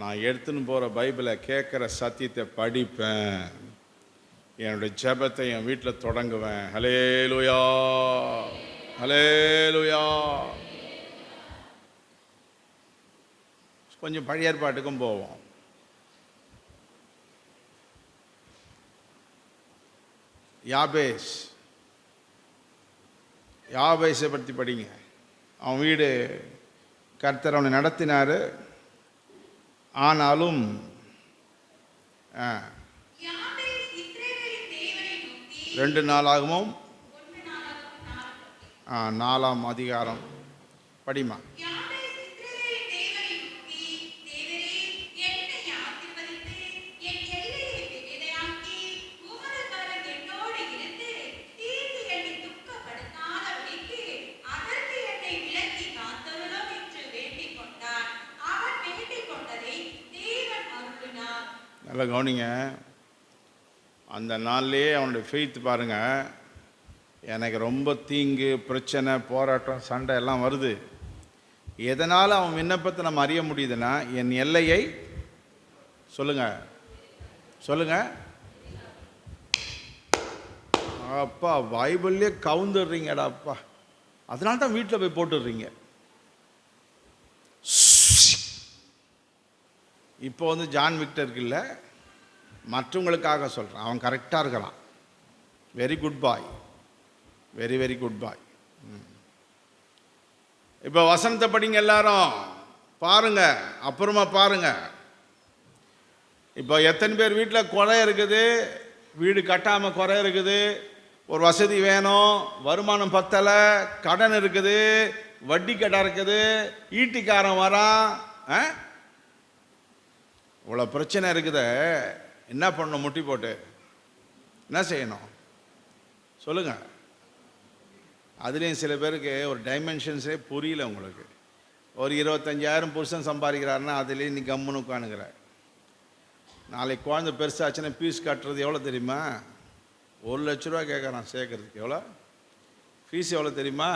நான் எடுத்துன்னு போகிற பைபிளை கேட்குற சத்தியத்தை படிப்பேன், என்னுடைய ஜெபத்தை என் வீட்டில் தொடங்குவேன். ஹல்லேலூயா, ஹல்லேலூயா. கொஞ்சம் பழைய ஏற்பாட்டுக்கும் போவோம். யாபேஸை பற்றி படிங்க. அவன் வீடு கர்த்தர் அவனை நடத்தினார். ஆனாலும் 2 நாளாகவும் 4ஆம் அதிகாரம் படிமா. நல்லா கவனிங்க. அந்த நாள்லேயே அவனுடைய ஃபெய்த் பாருங்கள். எனக்கு ரொம்ப தீங்கு, பிரச்சனை, போராட்டம், சண்டை எல்லாம் வருது. எதனால் அவன் விண்ணப்பத்தை நம்ம அறிய முடியுதுன்னா, என் எல்லையை சொல்லுங்க. அப்பா பைபிள்லேயே கவுந்துடுறீங்கடா அப்பா. அதனால தான் வீட்டில் போய் போட்டுடுறீங்க. இப்போ ஜான் விக்டருக்கு இல்லை, மற்றவங்களுக்காக சொல்கிறேன். அவன் கரெக்டாக இருக்கிறான். வெரி குட் பாய், வெரி வெரி குட் பாய். இப்போ வசனத்தை படிங்க எல்லாரும், பாருங்க, அப்புறமா பாருங்க. இப்போ எத்தனை பேர் வீட்டில் குறை இருக்குது, வீடு கட்டாமல் குறை இருக்குது, ஒரு வசதி வேணும், வருமானம் பத்தலை, கடன் இருக்குது, வட்டி கடை இருக்குது, ஈட்டிக்காரன் வரான், இவ்வளோ பிரச்சனை இருக்குத, என்ன பண்ணணும்? முட்டி போட்டு என்ன செய்யணும் சொல்லுங்கள். அதுலேயும் சில பேருக்கு ஒரு டைமென்ஷன்ஸே புரியல உங்களுக்கு. ஒரு 25,000 புருஷன் சம்பாதிக்கிறாருன்னா அதுலேயும் நீ கம்முன்னு உட்காந்துக்கிற. நாளைக்கு குழந்தை பெருசாச்சுன்னா ஃபீஸ் கட்டுறது எவ்வளோ தெரியுமா? 1,00,000 ரூபா கேட்குறான் சேர்க்கறதுக்கு. எவ்வளோ ஃபீஸ்? எவ்வளோ தெரியுமா?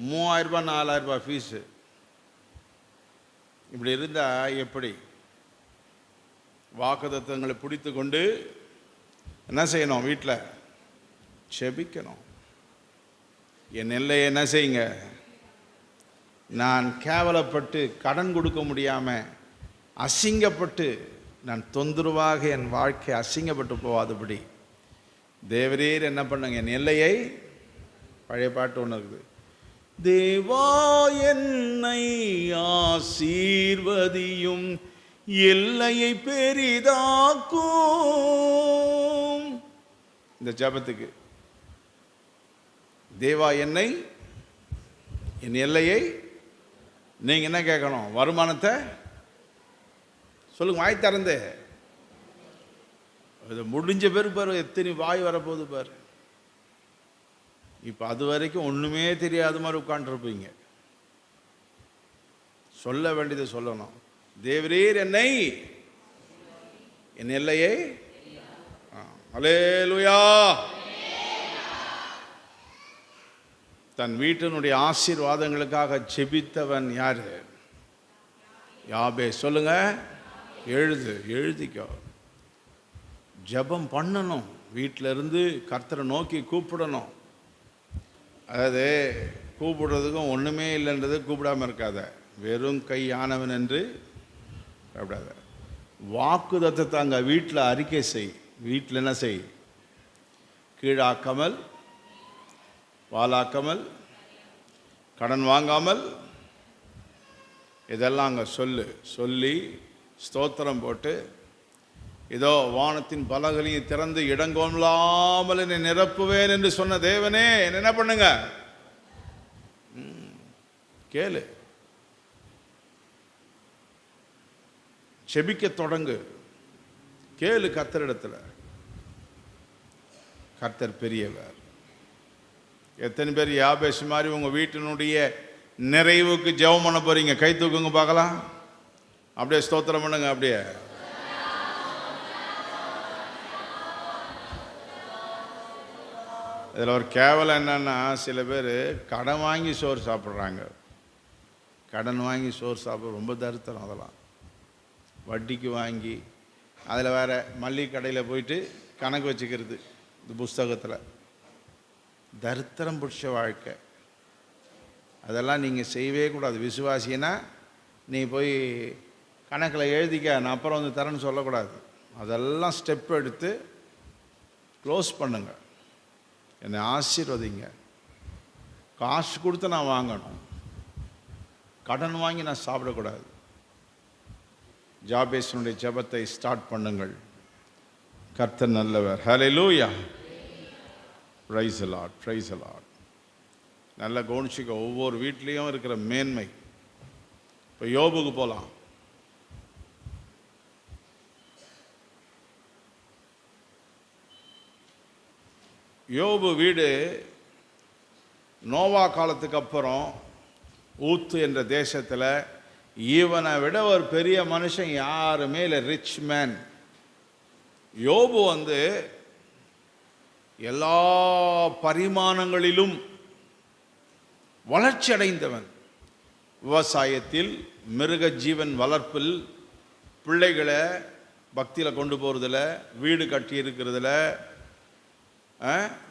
3,000 ரூபா 4,000 ரூபா ஃபீஸு. இப்படி இருந்தால் எப்படி? வாக்குத்தத்தங்களை பிடித்து கொண்டு என்ன செய்யணும்? வீட்டில் செபிக்கணும். என் எல்லையை என்ன செய்யுங்க? நான் கேவலப்பட்டு கடன் கொடுக்க முடியாமல் அசிங்கப்பட்டு நான் தொந்தரவாக என் வாழ்க்கை அசிங்கப்பட்டு போகாதபடி தேவரீர் என்ன பண்ணுங்க? என் எல்லையை, பழைய பாட்டு ஒன்று இருக்குது, தேவா என்னை ஆசீர்வதியும் எல்லையை பெரிதாக்கும். இந்த ஜபத்துக்கு தேவா என்னை, என் எல்லையை, நீங்க என்ன கேட்கணும்? வருமானத்தை சொல்லுங்க, வாய் திறந்து. இது முடிஞ்ச பேர் பாரு, எத்தனை வாய் வரப்போகுது பாரு. இப்போ அது வரைக்கும் ஒன்றுமே தெரியாத மாதிரி உட்காந்துருப்பீங்க. சொல்ல வேண்டியதை சொல்லணும். தேவரீர் என்னை, என் எல்லையை. அல்லேலூயா. தன் வீட்டினுடைய ஆசீர்வாதங்களுக்காக ஜெபித்தவன் யாரு? யாபே. சொல்லுங்க, எழுதிக்கோ. ஜெபம் பண்ணணும். வீட்டில் இருந்து கர்த்தரை நோக்கி கூப்பிடணும். அதாவது கூப்பிடுறதுக்கும் ஒன்றுமே இல்லைன்றது கூப்பிடாமல் இருக்காத. வெறும் கை ஆனவன் என்று கூப்பிடாத. வாக்குத்தத்தத்தை அங்கே வீட்டில் அறிக்கை செய். வீட்டில் என்ன செய்? கீழாக்காமல், வாலாக்காமல், கடன் வாங்காமல், இதெல்லாம் அங்கே சொல்லி ஸ்தோத்திரம் போட்டு, இதோ வானத்தின் பலகளையும் திறந்து இடங்கொள்ளாமல் என்னை நிரப்புவேன் என்று சொன்ன தேவனே என்ன பண்ணுங்க? கேளு. செபிக்க தொடங்கு. கேளு கர்த்தரிடத்துல. கர்த்தர் பெரியவர். எத்தனை பேர் யாபேஸ் மாதிரி உங்க வீட்டினுடைய நிறைவுக்கு ஜெபம் பண்ண போறீங்க? கை தூக்குங்க பார்க்கலாம். அப்படியே ஸ்தோத்திரம் பண்ணுங்க. அப்படியே இதில் ஒரு கேவலம் என்னன்னா, சில பேர் கடன் வாங்கி சோறு சாப்பிட்றாங்க. கடன் வாங்கி சோறு சாப்பிட ரொம்ப தருத்தரம். அதெல்லாம் வட்டிக்கு வாங்கி அதில் வேறு மல்லிகை கடையில் போயிட்டு கணக்கு வச்சுக்கிறது. இந்த புஸ்தகத்தில் தரித்திரம் பிடிச்ச வாழ்க்கை. அதெல்லாம் நீங்கள் செய்யவே கூடாது. விசுவாசினா நீ போய் கணக்கில் எழுதிக்க, நான் அப்புறம் வந்து தரேன்னு சொல்லக்கூடாது. அதெல்லாம் ஸ்டெப் எடுத்து க்ளோஸ் பண்ணுங்க. என்னை ஆசீர்வதிங்க. காசு கொடுத்து நான் வாங்கணும், கடன் வாங்கி நான் சாப்பிடக்கூடாது. ஜாபேசனுடைய ஜெபத்தை ஸ்டார்ட் பண்ணுங்கள். கர்த்தர் நல்லவர். Hallelujah. Praise the Lord, praise the lord. நல்ல கவனிச்சுக்க. ஒவ்வொரு வீட்லேயும் இருக்கிற மேன்மை. இப்போ யோபுக்கு போகலாம். யோபு வீடு நோவா காலத்துக்கு அப்புறம் ஊத்து என்ற தேசத்தில் இவனை விட ஒரு பெரிய மனுஷன் யாருமே இல்லை. Rich man. யோபு எல்லா பரிமாணங்களிலும் வளர்ச்சி அடைந்தவன். விவசாயத்தில், மிருக ஜீவன் வளர்ப்பில், பிள்ளைகளை பக்தியில் கொண்டு போகிறதுல, வீடு கட்டி இருக்கிறதுல,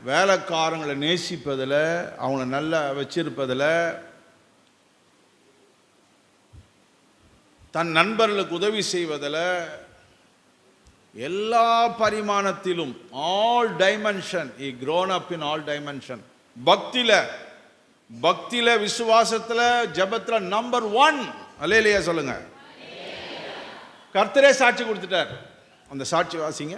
வேலைக்காரங்களை நேசிப்பதில், அவங்கள நல்லா வச்சிருப்பதில், தன் நண்பர்களுக்கு உதவி செய்வதில், எல்லா பரிமாணத்திலும், all dimension, he grown up in all dimension. பக்தியில, விசுவாசத்தில், ஜெபத்தில் நம்பர் 1. அல்லேலூயா சொல்லுங்க. கர்த்தரே சாட்சி கொடுத்துட்டார். அந்த சாட்சி வாசிங்க.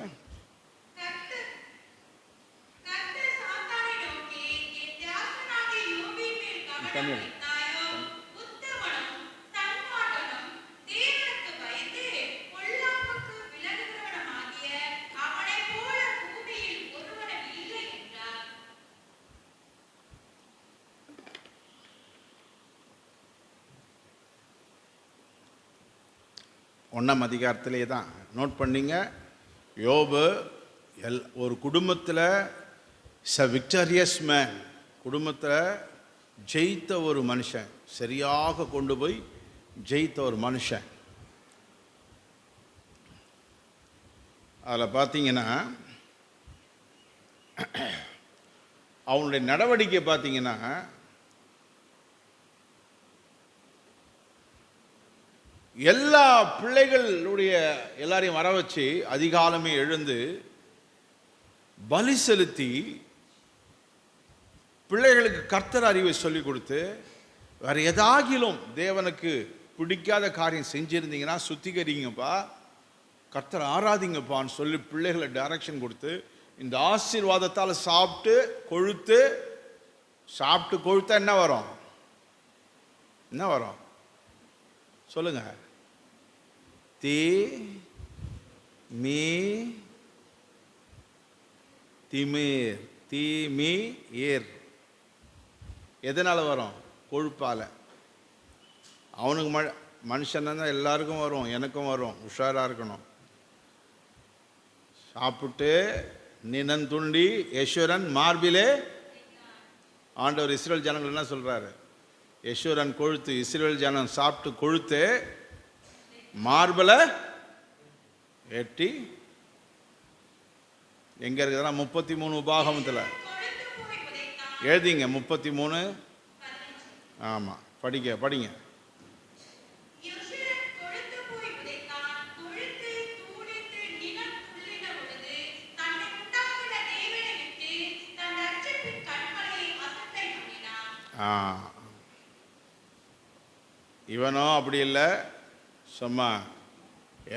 1ஆம் அதிகாரத்திலே தான் நோட் பண்ணிங்க. யோபு ஒரு குடும்பத்தில் விக்டோரியஸ் மேன், குடும்பத்தில் ஜெயித்த ஒரு மனுஷன், சரியாக கொண்டு போய் ஜெயித்த ஒரு மனுஷன். அதில் பார்த்தீங்கன்னா அவனுடைய நடவடிக்கை பார்த்தீங்கன்னா எல்லா பிள்ளைகளுடைய எல்லாரையும் வர வச்சு அதிகாலமே எழுந்து பலி செலுத்தி பிள்ளைகளுக்கு கர்த்தர் அறிவை சொல்லிக் கொடுத்து, வேற ஏதாகிலும் தேவனுக்கு பிடிக்காத காரியம் செஞ்சிருந்தீங்கன்னா சுத்திகரிங்கப்பா, கர்த்தர் ஆராதிங்கப்பான்னு சொல்லி பிள்ளைகளை டைரக்ஷன் கொடுத்து, இந்த ஆசீர்வாதத்தால் சாப்பிட்டு கொழுத்தா என்ன வரும்? என்ன வரும் சொல்லுங்க? தீமீர். எதனால வரும்? கொழுப்பால. அவனுக்கு மனுஷன் தான் எல்லாருக்கும் வரும், எனக்கும் வரும். உஷாரா இருக்கணும். சாப்பிட்டு நினந்துண்டி யசுரன் மார்பிலே, ஆண்டவர் இஸ்ரேல் ஜனங்கள் என்ன சொல்றாரு? யசுரன் கொழுத்து, இஸ்ரேல் ஜனம் சாப்பிட்டு கொழுத்து மார்பில் எட்டி. எங்க இருக்குதுன்னா 33 உபாகமத்தில் எழுதிங்க. 33. ஆமா, படிங்க. இவனோ அப்படி இல்லை, சும்மா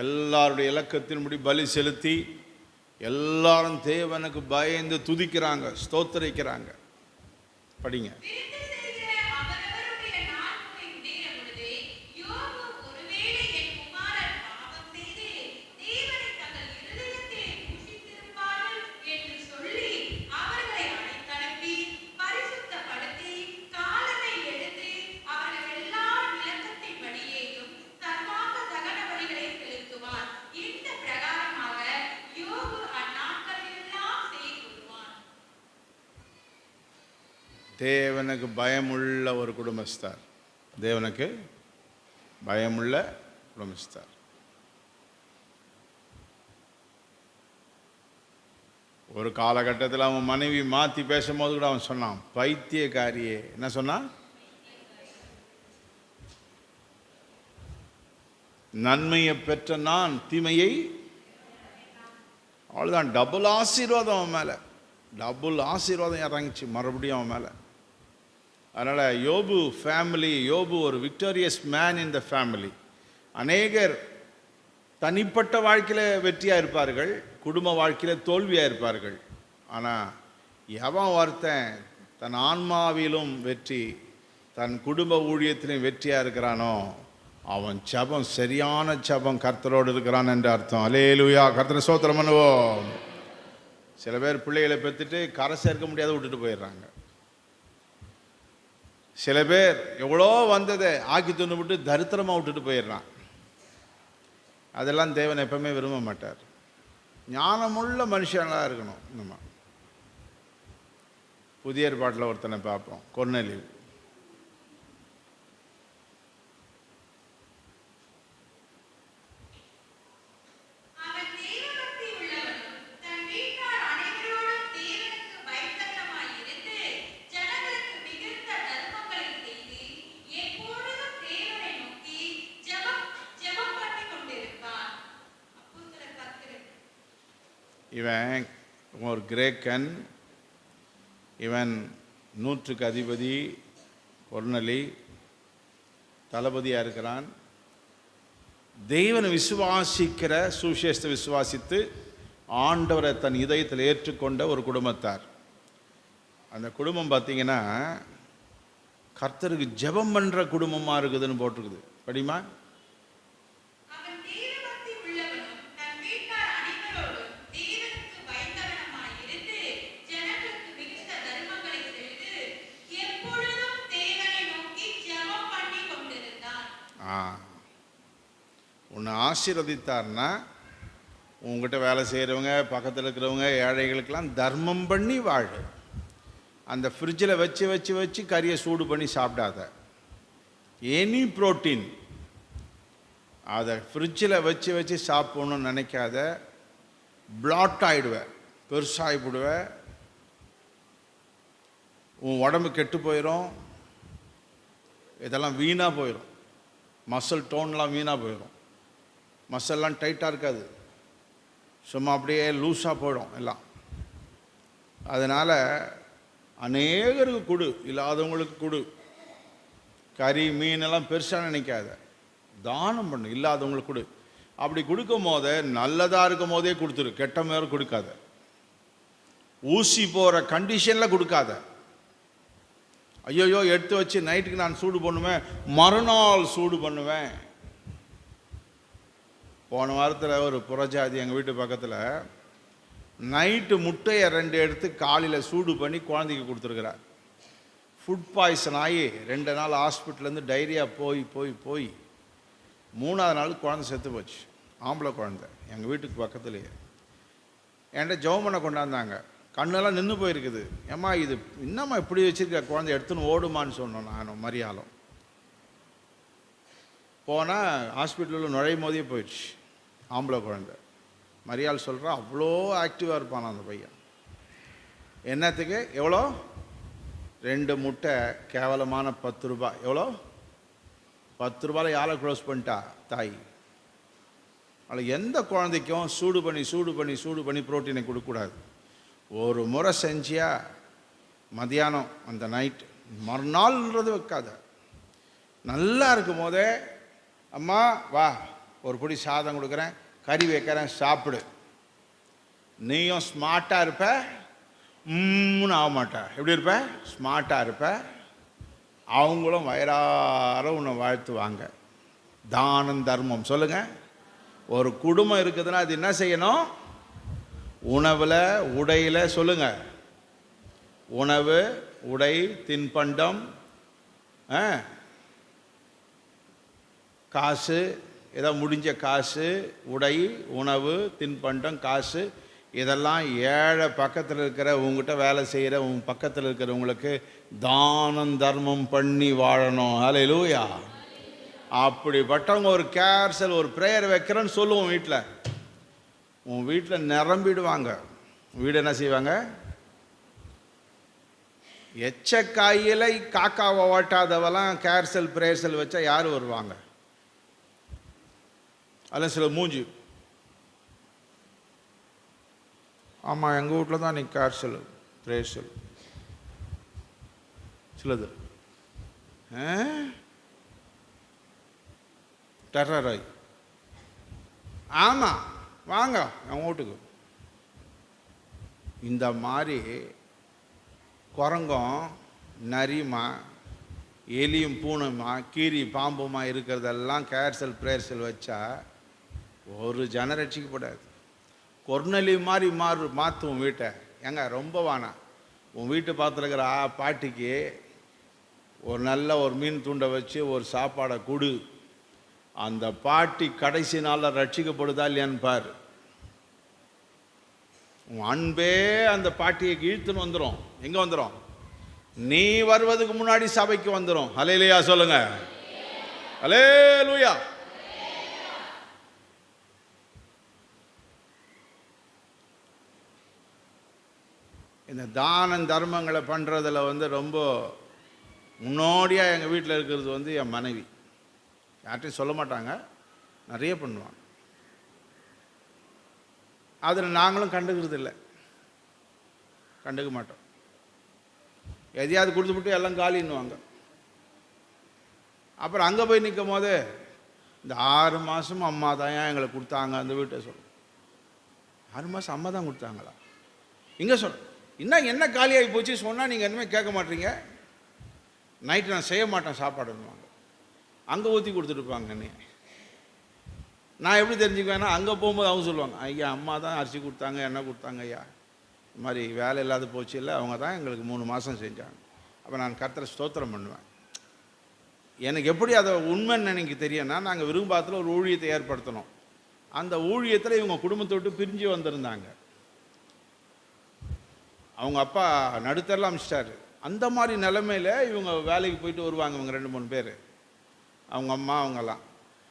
எல்லாருடைய இலக்கத்தின்படி பலி செலுத்தி எல்லாரும் தேவனுக்கு பயந்து துதிக்கிறாங்க, ஸ்தோத்திரிக்கிறாங்க. படிங்க. தேவனுக்கு பயமுள்ள ஒரு குடும்பஸ்தார், தேவனுக்கு பயமுள்ள குடும்பஸ்தார். ஒரு காலகட்டத்தில் அவன் மனைவி மாற்றி பேசும்போது கூட அவன் சொன்னான், பைத்தியக்காரியே. என்ன சொன்னான்? நன்மையை பெற்ற நான் தீமையை. அவ்வளோதான், டபுள் ஆசீர்வாதம் அவன் மேலே, டபுள் ஆசீர்வாதம் இறங்கிச்சு மறுபடியும் அவன் மேலே. அதனால் யோபு ஃபேமிலி, யோபு ஒரு victorious man in the family. அநேகர் தனிப்பட்ட வாழ்க்கையில் வெற்றியாக இருப்பார்கள், குடும்ப வாழ்க்கையில் தோல்வியாக இருப்பார்கள். ஆனால் எவன் ஒருத்தன் தன் ஆன்மாவிலும் வெற்றி, தன் குடும்ப ஊழியத்திலும் வெற்றியாக இருக்கிறானோ அவன் ஜபம் சரியான ஜபம் கர்த்தரோடு இருக்கிறான் என்று அர்த்தம். அல்லேலூயா, கர்த்தரை ஸ்தோத்திரம் பண்ணுவோம். சில பேர் பிள்ளைகளை பெற்றுட்டு கரை சேர்க்க முடியாத விட்டுட்டு போயிடுறாங்க. சில பேர் எவ்வளோ வந்ததை ஆக்கி துண்ணு விட்டு தரித்திரமாக விட்டுட்டு போயிடுறான். அதெல்லாம் தேவன் எப்பவுமே விரும்ப மாட்டார். ஞானமுள்ள மனுஷனாக இருக்கணும். நம்ம புதிய ஏற்பாட்டில் ஒருத்தனை பார்ப்போம், கொர்நேலியு. இவன் ஒரு கிரேக்கன், இவன் 100க்கு அதிபதி, கொர்நேலி தளபதியாக இருக்கிறான். தெய்வனை விசுவாசிக்கிற, சுவிசேஷத்தை விசுவாசித்து ஆண்டவரை தன் இதயத்தில் ஏற்றுக்கொண்ட ஒரு குடும்பத்தார். அந்த குடும்பம் பார்த்தீங்கன்னா கர்த்தருக்கு ஜெபம் பண்ணுற குடும்பமாக இருக்குதுன்னு போட்டிருக்குது. படிமா. ஒன்று ஆசீர்வதித்தார்னா உங்ககிட்ட வேலை செய்கிறவங்க, பக்கத்தில் இருக்கிறவங்க, ஏழைகளுக்கெல்லாம் தர்மம் பண்ணி வாழு. அந்த ஃப்ரிட்ஜில் வச்சு வச்சு வச்சு கறியை சூடு பண்ணி சாப்பிடாத. எனி புரோட்டீன் அதை ஃப்ரிட்ஜில் வச்சு வச்சு சாப்பிடணும்னு நினைக்காத. பிளாட் ஆகிடுவேன், பெருசாகிவிடுவேன், உன் உடம்பு கெட்டு போயிடும், இதெல்லாம் வீணாக போயிடும். மசில் டோன்லாம் வீணாக போயிடும். மசில்லாம் டைட்டாக இருக்காது, சும்மா அப்படியே லூஸாக போயிடும் எல்லாம். அதனால் அநேகருக்கு கொடு, இல்லாதவங்களுக்கு கொடு. கறி மீனெல்லாம் பெருசாக நினைக்காத, தானம் பண்ணு, இல்லாதவங்களுக்கு கொடு. அப்படி கொடுக்கும் போதே நல்லதாக இருக்கும் போதே கொடுத்துரு, கெட்ட மேலே கொடுக்காத. ஊசி போகிற கண்டிஷனில் கொடுக்காத. ஐயோயோ எடுத்து வச்சு நைட்டுக்கு நான் சூடு பண்ணுவேன், மறுநாள் சூடு பண்ணுவேன். போன வாரத்தில் ஒரு புறஜாதி எங்கள் வீட்டு பக்கத்தில் நைட்டு முட்டையை 2 எடுத்து காலையில் சூடு பண்ணி குழந்தைக்கு கொடுத்துருக்குறார். ஃபுட் பாய்சன் ஆகி 2 நாள் ஹாஸ்பிட்டல்லேருந்து டைரியா போய் போய் போய் 3ஆவது நாள் குழந்தை செத்து போச்சு. ஆம்பளை குழந்தை, எங்கள் வீட்டுக்கு பக்கத்துலேயே. என்கிட்ட ஜெபம் பண்ண கொண்டாந்தாங்க. கண்ணெல்லாம் நின்று போயிருக்குது. ஏம்மா இது என்னம்மா இப்படி வச்சுருக்க, குழந்தை எடுத்துன்னு ஓடுமான்னு சொன்னோம். நானும் மரியாலும் போனால் ஹாஸ்பிட்டலில் நுழையும் போதே போயிடுச்சு. ஆம்பளை குழந்தை. மரியாள் சொல்கிறா, அவ்வளோ ஆக்டிவாக இருப்பான் அந்த பையன். என்னத்துக்கு? எவ்வளோ? 2 முட்டை கேவலமான 10 ரூபாய். எவ்வளோ? 10 ரூபாயில் யாரை க்ளோஸ் பண்ணிட்டா தாய். அதில் எந்த குழந்தைக்கும் சூடு பண்ணி சூடு பண்ணி சூடு பண்ணி புரோட்டீனை கொடுக்கக்கூடாது. ஒரு முறை செஞ்சியா மதியானம் அந்த நைட், மறுநாள்ன்றது வைக்காத. நல்லா இருக்கும் போதே அம்மா வா ஒரு பிடி சாதம் கொடுக்குறேன், கறி வைக்கிறேன், சாப்பிடு. நீயும் ஸ்மார்ட்டாக இருப்ப, ஆக மாட்டா. எப்படி இருப்ப? ஸ்மார்ட்டாக இருப்ப. அவங்களும் வயிறார உன்னை வாழ்த்துவாங்க. தானம் தர்மம். சொல்லுங்கள். ஒரு குடும்பம் இருக்குதுன்னா அது என்ன செய்யணும்? உணவில், உடையில். சொல்லுங்கள். உணவு, உடை, தின்பண்டம், காசு, ஏதோ முடிஞ்ச காசு, உடை, உணவு, தின்பண்டம், காசு, இதெல்லாம் ஏழை பக்கத்தில் இருக்கிற உங்ககிட்ட வேலை செய்கிற உன் பக்கத்தில் இருக்கிறவங்களுக்கு தானம் தர்மம் பண்ணி வாழணும். ஹல்லேலூயா. அப்படிப்பட்டவங்க ஒரு கேர்சல், ஒரு ப்ரேயர் வைக்கிறேன்னு சொல்லுவோம் வீட்டில். உன் வீட்டில் நிரம்பிடுவாங்க. வீடு என்ன செய்வாங்க? எச்சக்காயிலை காக்காவை ஓட்டாதவெல்லாம் கேர்சல் பிரேயர்சல் வச்சா யார் வருவாங்க? அதில் சில மூஞ்சி, ஆமாம் எங்கள் வீட்டில் தான் நீ கேர்சல் பிரேயர்சல். சிலது டெரராய், ஆமாம் வாங்க என் வீட்டுக்கு. இந்த மாதிரி குரங்கும் நரிமா எலியும் பூனைமா கீரி பாம்புமா இருக்கிறதெல்லாம் கேர்சல் பிரேயர்சல் வச்சா ஒரு ஜன ரட்சிக்கப்படாது. கொர்னலி மாதிரி மாற்றுவோம் வீட்டை. ஏங்க ரொம்ப வேணாம். உன் வீட்டை பார்த்துருக்கிற பாட்டிக்கு ஒரு நல்ல ஒரு மீன் துண்டை வச்சு ஒரு சாப்பாடை கொடு. அந்த பாட்டி கடைசி நாளில் ரட்சிக்கப்படுதா இல்லையான்னு பாரு. உன் அன்பே அந்த பாட்டியை இழுத்துன்னு வந்துடும். எங்கே வந்துடும்? நீ வருவதுக்கு முன்னாடி சபைக்கு வந்துடும். ஹல்லேலூயா சொல்லுங்க. ஹல்லேலூயா. இந்த தான தர்மங்களை பண்ணுறதில் ரொம்ப முன்னோடியாக எங்கள் வீட்டில் இருக்கிறது என் மனைவி. யார்கிட்டையும் சொல்ல மாட்டாங்க, நிறைய பண்ணுவாங்க. அதில் நாங்களும் கண்டுக்கிறது இல்லை, கண்டுக்க மாட்டோம். எதையாவது கொடுத்துவிட்டு எல்லாம் காலின்னுவாங்க. அப்புறம் அங்கே போய் நிற்கும் போது இந்த 6 மாதமும் அம்மா தான் எங்களை கொடுத்தாங்க அந்த வீட்டை சொல்ல. 6 மாதம் அம்மா தான் கொடுத்தாங்களா? இங்கே சொல் இன்னும் என்ன காலியாகி போச்சு சொன்னால் நீங்கள் இனிமேல் கேட்க மாட்டீங்க. நைட்டு நான் செய்ய மாட்டேன் சாப்பாடுன்னுவாங்க. அங்கே ஊற்றி கொடுத்துருப்பாங்க. நான் எப்படி தெரிஞ்சுக்குவேன்னா அங்கே போகும்போது அவங்க சொல்லுவாங்க, ஐயா அம்மா தான் அரிசி கொடுத்தாங்க, எண்ணெய் கொடுத்தாங்க ஐயா, இது மாதிரி வேலை இல்லாத போச்சு இல்லை, அவங்க தான் எங்களுக்கு 3 மாதம் செஞ்சாங்க. அப்போ நான் கர்த்தரை ஸ்தோத்திரம் பண்ணுவேன். எனக்கு எப்படி அதை உண்மைன்னு எனக்கு தெரியும்னா, நாங்கள் விரும்பாத்தில் ஒரு ஊழியத்தை ஏற்படுத்தணும். அந்த ஊழியத்தில் இவங்க குடும்பத்தை விட்டு பிரிஞ்சு வந்திருந்தாங்க. அவங்க அப்பா நடுத்தரலாம் அமிச்சிட்டாரு. அந்த மாதிரி நிலைமையில் இவங்க வேலைக்கு போயிட்டு வருவாங்க, இவங்க 2-3 பேர், அவங்க அம்மா அவங்கெல்லாம்.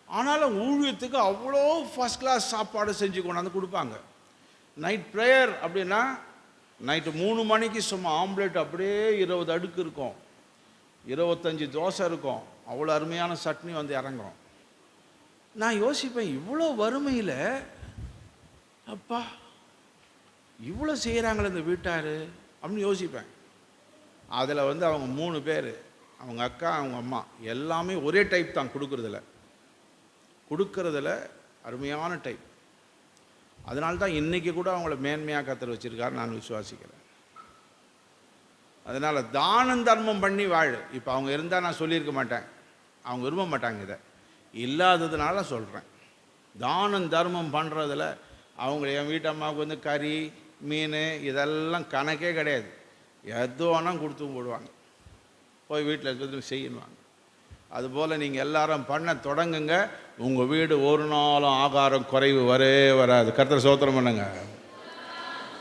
ஆனாலும் ஊழியத்துக்கு அவ்வளோ ஃபஸ்ட் கிளாஸ் சாப்பாடு செஞ்சு கொண்டாந்து கொடுப்பாங்க. நைட் ப்ரேயர் அப்படின்னா நைட்டு 3 மணிக்கு சும்மா ஆம்லேட் அப்படியே 20 அடுக்கு இருக்கும், 25 தோசை இருக்கும், அவ்வளோ அருமையான சட்னி வந்து இறங்கும். நான் யோசிப்பேன், இவ்வளோ வறுமையில் அப்பா இவ்வளோ செய்கிறாங்களே இந்த வீட்டார் அப்படின்னு யோசிப்பேன். அதில் வந்து அவங்க 3 பேர், அவங்க அக்கா அவங்க அம்மா எல்லாமே ஒரே டைப் தான் கொடுக்கறதில் அருமையான டைப். அதனால தான் இன்றைக்கி கூட அவங்கள மேன்மையாக கர்த்தர் வச்சுருக்காரு நான் விசுவாசிக்கிறேன். அதனால் தானம் தர்மம் பண்ணி வாழு. இப்போ அவங்க இருந்தால் நான் சொல்லியிருக்க மாட்டேன், அவங்க விரும்ப மாட்டாங்க. இதை இல்லாததுனால சொல்கிறேன். தானம் தர்மம் பண்ணுறதில் அவங்க என் வீட்டு அம்மாவுக்கு வந்து கறி மீன் இதெல்லாம் கணக்கே கிடையாது, எது வேணால் கொடுத்து போடுவாங்க, போய் வீட்டில் இருக்கிறது செய்யணுவாங்க. அதுபோல் நீங்கள் எல்லாரும் பண்ண தொடங்குங்க, உங்கள் வீடு ஒரு நாளும் ஆகாரம் குறைவு வராது. கர்த்தர் ஸ்தோத்திரம் பண்ணுங்க.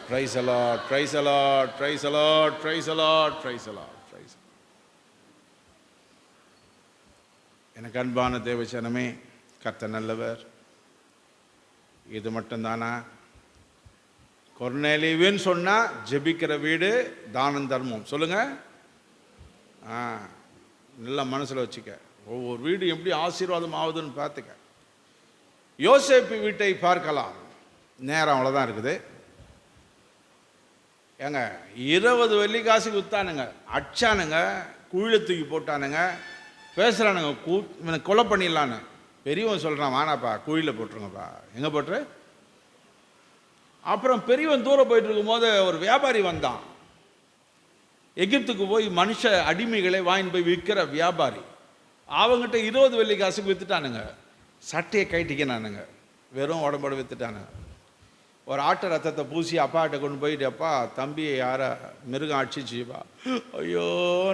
Praise the Lord, praise the Lord, praise the Lord, praise the Lord, praise the Lord, praise. எனக்கு அன்பான தேவஜனமே, கர்த்தர் நல்லவர். இது மட்டும்தானா? கொர்நேலியுவின்னு சொன்னால் ஜெபிக்கிற வீடு, தானம் தர்மம். சொல்லுங்கள். நல்லா மனசில் வச்சுக்க. ஒவ்வொரு வீடு எப்படி ஆசீர்வாதம் ஆகுதுன்னு பார்த்துக்க. யோசேப்பு வீட்டை பார்க்கலாம். நேரம் அவ்வளோதான் இருக்குது. ஏங்க 20 வெள்ளிக்காசுக்கு விற்றானுங்க, அடிச்சானுங்க, குழியில் தூக்கி போட்டானுங்க, பேசுகிறானுங்க இவனை கொலை பண்ணிடலான்னு. பெரியவன் சொல்கிறான், வானாப்பா குழியில் போட்டுருங்கப்பா. எங்கே போட்டுரு? அப்புறம் பெரியவன் தூரம் போயிட்டு இருக்கும்போது ஒரு வியாபாரி வந்தான். எகிப்துக்கு போய் மனுஷ அடிமைகளை வாங்கிட்டு போய் விற்கிற வியாபாரி. அவங்ககிட்ட 20 வெள்ளிக்காசுக்கு விற்றுட்டானுங்க. சட்டையை கைட்டிக்கினானுங்க, வெறும் உடம்போடு விற்றுட்டானுங்க. ஒரு ஆட்டு ரத்தத்தை பூசி அப்பாட்ட கொண்டு போயிட்டு, அப்பா தம்பி யாரை மிருகம் அடிச்சிச்சுப்பா. ஐயோ,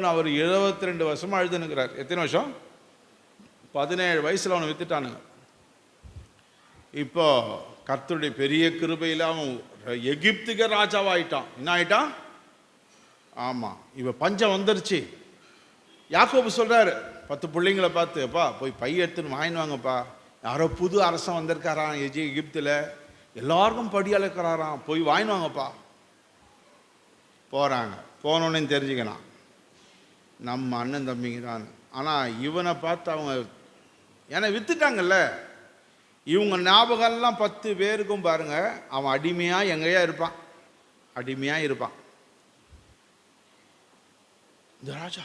நான் ஒரு 22 வருஷமாக அழுதுனுக்கிறார். எத்தனை வருஷம்? 17 வயசில் அவனை விற்றுட்டானுங்க. இப்போ கர்த்தருடைய பெரிய கிருபையில் அவன் எகிப்துக்கு ராஜாவாயிட்டான். என்ன ஆயிட்டான்? ஆமாம், இப்போ பஞ்சம் வந்துருச்சு. யாக்கோபு சொல்கிறாரு 10 பிள்ளைங்களை பார்த்து, அப்பா போய் பை எடுத்துன்னு வாங்கினுவாங்கப்பா, யாரோ புது அரசன் வந்திருக்காராம் எகிப்தில், எல்லாருக்கும் படி அளக்கிறாராம், போய் வாங்கினுவாங்கப்பா. போகிறாங்க. போனோன்னே தெரிஞ்சுக்கலாம் நம்ம அண்ணன் தம்பிங்க தான். ஆனால் இவனை பார்த்து அவங்க, ஏன்னா விற்றுட்டாங்கல்ல, இவங்க ஞாபகம்லாம் 10 பேருக்கும் பாருங்க, அவன் அடிமையாக எங்கேயா இருப்பான், அடிமையாக இருப்பான். இந்த ராஜா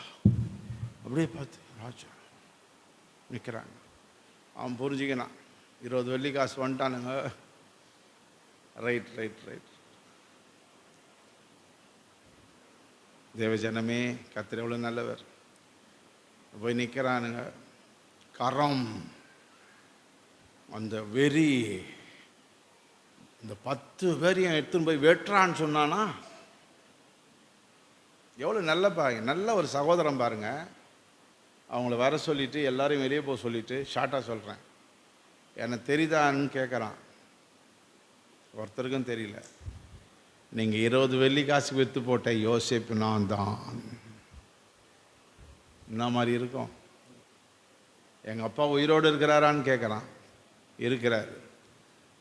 அப்படியே பார்த்து ராஜா நிற்கிறாங்க. அவன் புரிஞ்சுக்கினான், 20 வெள்ளிக்காசு வந்துட்டானுங்க. Right right right. தேவஜனமே, கர்த்தர் எவ்வளோ நல்லவர். போய் நிற்கிறானுங்க. கரம், அந்த வெறி, இந்த 10 பேரையும் எடுத்துன்னு போய் வெட்டுறான்னு சொன்னானா, எவ்வளோ நல்ல ஒரு சகோதரன் பாருங்க. அவங்கள வர சொல்லிவிட்டு எல்லாரையும் வெளியே போக சொல்லிவிட்டு, ஷார்ட்டாக சொல்கிறேன், எனக்கு தெரியுதான்னு கேட்குறான். ஒருத்தருக்கும் தெரியல. நீங்கள் 20 வெள்ளிக்காசுக்கு விற்று போட்ட யோசேப்பு நான் தான். என்ன மாதிரி இருக்கும்? எங்கள் அப்பா உயிரோடு இருக்கிறாரான்னு கேட்குறான். இருக்கிறார்.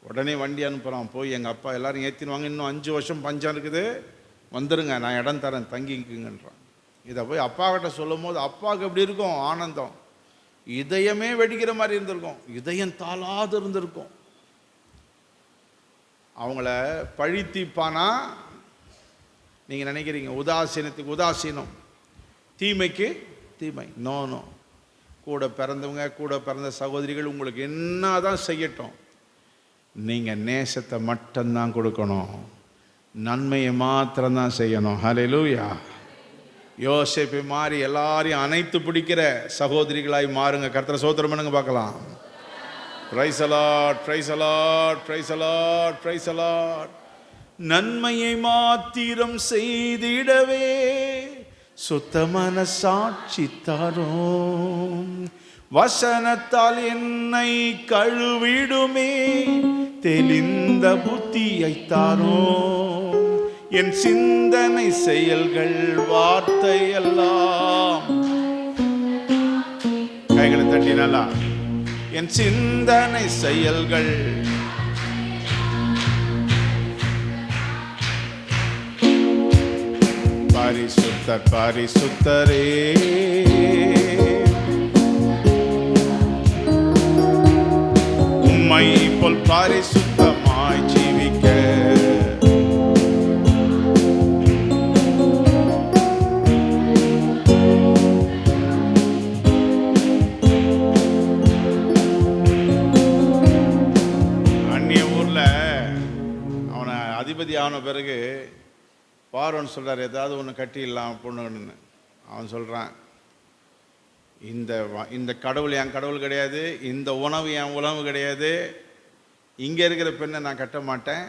உடனே வண்டி அனுப்புகிறான், போய் எங்கள் அப்பா எல்லோரும் ஏற்றினுவாங்க, இன்னும் 5 வருஷம் பஞ்சம் இருக்குது, வந்துடுங்க, நான் இடம் தரேன், தங்கிக்குங்கன்றான். இதை போய் அப்பா கிட்ட சொல்லும் போது அப்பாவுக்கு எப்படி இருக்கும்? ஆனந்தம். இதயமே வெடிக்கிற மாதிரி இருந்திருக்கும், இதயம் தாளாது இருந்திருக்கும். அவங்கள பழித்திப்பானா நீங்கள் நினைக்கிறீங்க, உதாசீனத்துக்கு உதாசீனம், தீமைக்கு தீமை. No no. கூட பிறந்தவங்க, கூட பிறந்த சகோதரிகள் உங்களுக்கு என்ன தான் செய்யட்டும், நீங்கள் நேசத்தை மட்டும்தான் கொடுக்கணும், நன்மையை மாத்திரம்தான் செய்யணும். ஹல்லேலூயா. யோசேப்பு மாதிரி எல்லாரையும் அணைத்து பிடிக்கிற சகோதரிகளாய் மாறுங்க. கர்த்தரை ஸ்தோத்திரம் பண்ணுங்க பார்க்கலாம். Price the Lord, praise the Lord, praise the Lord, praise the Lord. நன்மையை மாத்திரம் செய்திடவே சுத்த மனசாட்சி தாரும், வசனத்தால் என்னை கழுவிடுமே, தெளிந்த புத்தியை தாரோ, என் சிந்தனை செயல்கள் வார்த்தை எல்லாம். கைகளை தட்டினாலா? என் சிந்தனை செயல்கள் பரிசுத்தர் பரிசுத்தரே, உம்மை போல் பரிசுத்தமாய் ஜீவிக்க அந்நிய ஊர்ல அவனை அதிபதி ஆன பிறகு பார்வன் சொல்றார், ஏதாவது ஒன்று கட்டிடலாம் பொண்ணுன்னு. அவன் சொல்றான், இந்த கடவுள் என் கடவுள் கிடையாது, இந்த உணவு என் உணவு கிடையாது, இங்கே இருக்கிற பெண்ணை நான் கட்ட மாட்டேன்,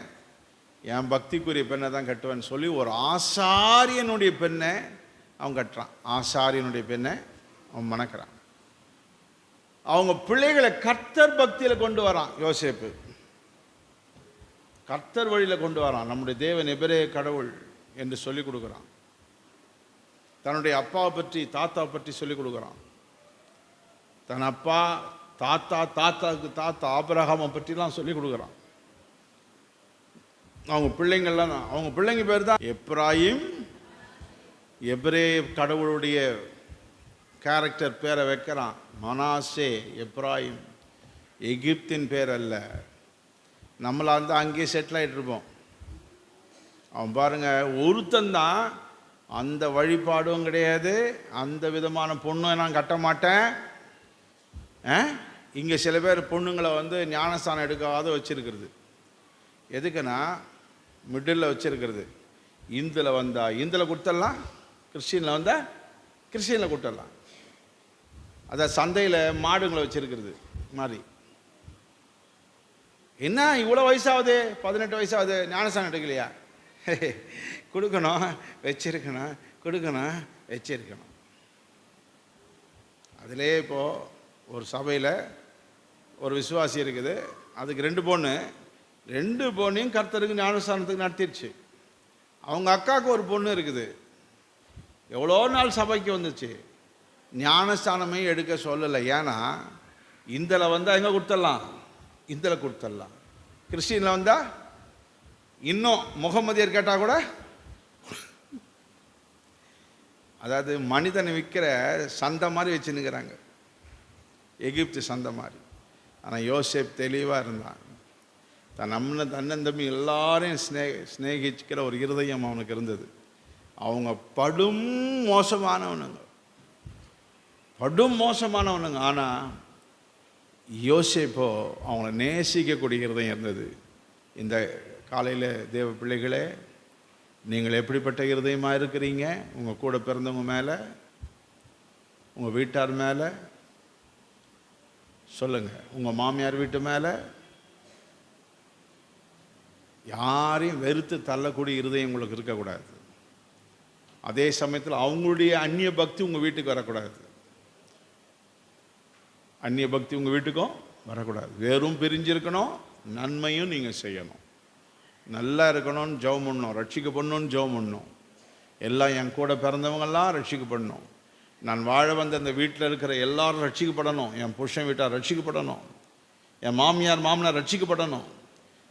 என் பக்திக்குரிய பெண்ணை தான் கட்டுவேன்னு சொல்லி ஒரு ஆசாரியனுடைய பெண்ணை அவன் கட்டுறான். ஆசாரியனுடைய பெண்ணை அவன் மணக்கிறான். அவங்க பிள்ளைகளை கர்த்தர் பக்தியில் கொண்டு வரான். யோசேப்பு கர்த்தர் வழியில் கொண்டு வரான். நம்முடைய தேவன் எபிரேய கடவுள் என்று சொல்லிக் கொடுக்குறான். தன்னுடைய அப்பாவை பற்றி தாத்தாவை பற்றி சொல்லிக் கொடுக்குறான். தன் அப்பா தாத்தாவுக்கு தாத்தா ஆபிரகாமை பற்றிலாம் சொல்லிக் கொடுக்குறான். அவங்க பிள்ளைங்கள்லாம் அவங்க பிள்ளைங்க பேர் தான் எப்ராயிம். எபிரேய கடவுளுடைய கேரக்டர் பேரை வைக்கிறான். மனாசே, எப்ராயிம். எகிப்தின் பேர் அல்ல. நம்மளா இருந்தால் அங்கேயே செட்டில் ஆகிட்டு இருப்போம். அவன் பாருங்க, ஒருத்தந்தான் அந்த வழிபாடும் கிடையாது, அந்த விதமான பொண்ணும் நான் கட்ட மாட்டேன். இங்கே சில பேர் பொண்ணுங்களை ஞானஸ்தானம் எடுக்காத வச்சிருக்கிறது. எதுக்குன்னா மிடில் வச்சிருக்கிறது. இந்தில் வந்தால் இந்தில் கொடுத்துடலாம், கிறிஸ்டினில் வந்தால் கிறிஸ்டினில் கொடுத்துடலாம். அதை சந்தையில் மாடுங்களை வச்சிருக்கிறது மாதிரி. என்ன இவ்வளோ வயசாகுது, 18 வயசாகுது, ஞானஸ்தானம் எடுக்கலையா? கொடுக்கணும், வச்சிருக்கணும், கொடுக்கணும், வச்சிருக்கணும். அதிலே இப்போது ஒரு சபையில் ஒரு விசுவாசி இருக்குது, அதுக்கு 2 பொண்ணு. 2 பொண்ணையும் கர்த்தருக்கு ஞானஸ்தானத்துக்கு நடத்திடுச்சு. அவங்க அக்காவுக்கு ஒரு பொண்ணு இருக்குது. எவ்வளோ நாள் சபைக்கு வந்துச்சு, ஞானஸ்தானமே எடுக்க சொல்லலை. ஏன்னா இந்தில் வந்தால் எங்கே கொடுத்துடலாம், இந்தில் கொடுத்துடலாம். கிறிஸ்டினில் வந்தால் இன்னும் முகமதியர் கேட்டால் கூட, அதாவது மனிதனை விற்கிற சந்தை மாதிரி வச்சுன்னுக்கிறாங்க, எகிப்து சந்தை மாதிரி. ஆனால் யோசேப் தெளிவாக இருந்தான். அண்ணன் தம்பி எல்லாரையும் ஸ்நேகிக்கிற ஒரு இருதயம் அவனுக்கு இருந்தது. அவங்க படும் மோசமானவனுங்க, படும் மோசமானவனுங்க. ஆனால் யோசேப்போ அவங்கள நேசிக்கக்கூடிய இருதயம் இருந்தது. இந்த காலையில் தேவ பிள்ளைகளே, நீங்கள் எப்படிப்பட்ட இருதயமாக இருக்கிறீங்க? உங்கள் கூட பிறந்தவங்க மேலே, உங்கள் வீட்டார் மேலே சொல்லுங்கள், உங்கள் மாமியார் வீட்டு மேலே. யாரையும் வெறுத்து தள்ளக்கூடிய இருதயம் உங்களுக்கு இருக்கக்கூடாது. அதே சமயத்தில் அவங்களுடைய அந்நிய பக்தி உங்கள் வீட்டுக்கு வரக்கூடாது. அந்நிய பக்தி உங்கள் வீட்டுக்கும் வரக்கூடாது. வெறும் பிரிஞ்சிருக்கணும், நன்மையும் நீங்கள் செய்யணும். நல்லா இருக்கணும்னு ஜெபம் பண்ணணும், ரட்சிக்கப்படணும்னு ஜெபம் பண்ணணும். எல்லாம் என் கூட பிறந்தவங்கெல்லாம் ரட்சிக்கப்படணும். நான் வாழ வந்த அந்த வீட்டில் இருக்கிற எல்லாரும் ரட்சிக்கப்படணும். என் புருஷன் வீட்டார் ரட்சிக்கப்படணும், என் மாமனார் ரட்சிக்கப்படணும்.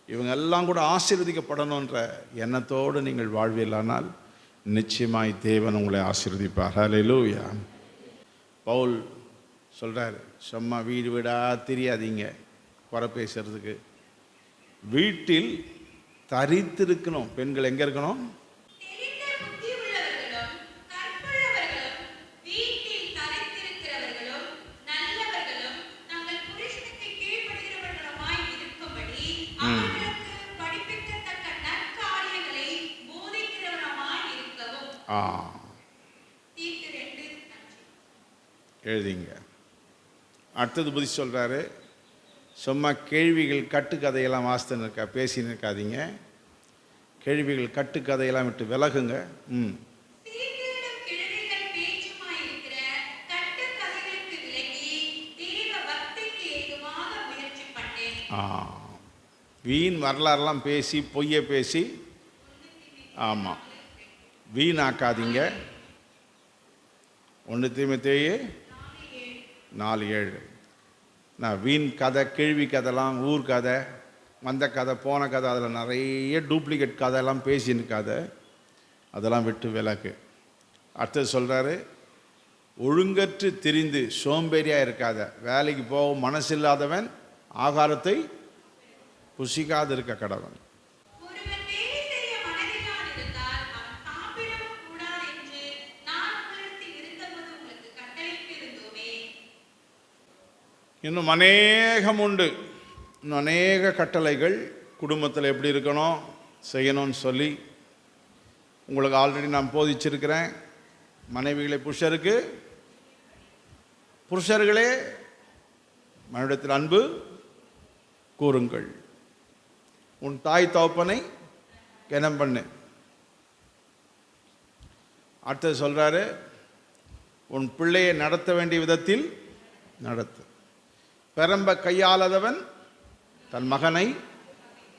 இவங்க எல்லாம் கூட ஆசீர்வதிக்கப்படணுன்ற எண்ணத்தோடு நீங்கள் வாழ்வீர்களானால் நிச்சயமாய் தேவன் உங்களை ஆசீர்வதிப்பார். ஹல்லேலூயா. பவுல் சொல்கிறார், சும்மா வீடு வீடாக தெரியாதீங்க குறை பேசுறதுக்கு. வீட்டில் தரித்திருக்கணும். பெண்கள் எங்கே இருக்கணும்? எழுதிங்க. அடுத்தது புதி சொல்கிறாரு, சும்மா கேள்விகள் கட்டுக்கதையெல்லாம் வாசித்துன்னு இருக்கா, பேசின்னு இருக்காதீங்க. கேள்விகள் கட்டுக்கதையெல்லாம் விட்டு விலகுங்க. ஆ, வீண் வரலாறுலாம் பேசி பொய்யை பேசி, ஆமாம், வீணாக்காதீங்க. 1 தீமோத்தேயு 4:7. நான் வீண் கதை, கேள்வி கதைலாம், ஊர் கதை, வந்த கதை, போன கதை, அதில் நிறைய டூப்ளிகேட் கதையெல்லாம் பேசின்னு கதை, அதெல்லாம் விட்டு விலக்கு. அடுத்தது சொல்கிறாரு, ஒழுங்கற்று திரிந்து சோம்பேறியாக இருக்காத. வேலைக்கு போக மனசு இல்லாதவன் ஆகாரத்தை புசிக்காது இருக்க கடவன். இன்னும் அநேகம் உண்டு. இன்னும் அநேக கட்டளைகள் குடும்பத்தில் எப்படி இருக்கணும், செய்யணும்னு சொல்லி உங்களுக்கு ஆல்ரெடி நான் போதிச்சிருக்கிறேன். மனைவிகளை புருஷர்களே மனிதத்தில் அன்பு கூறுங்கள். உன் தாய் தகப்பனை கனம் பண்ணு. அடுத்தது சொல்றாரு, உன் பிள்ளையை நடத்த வேண்டிய விதத்தில் நடத்து. பெரம்ப கையாளதவன் தன் மகனை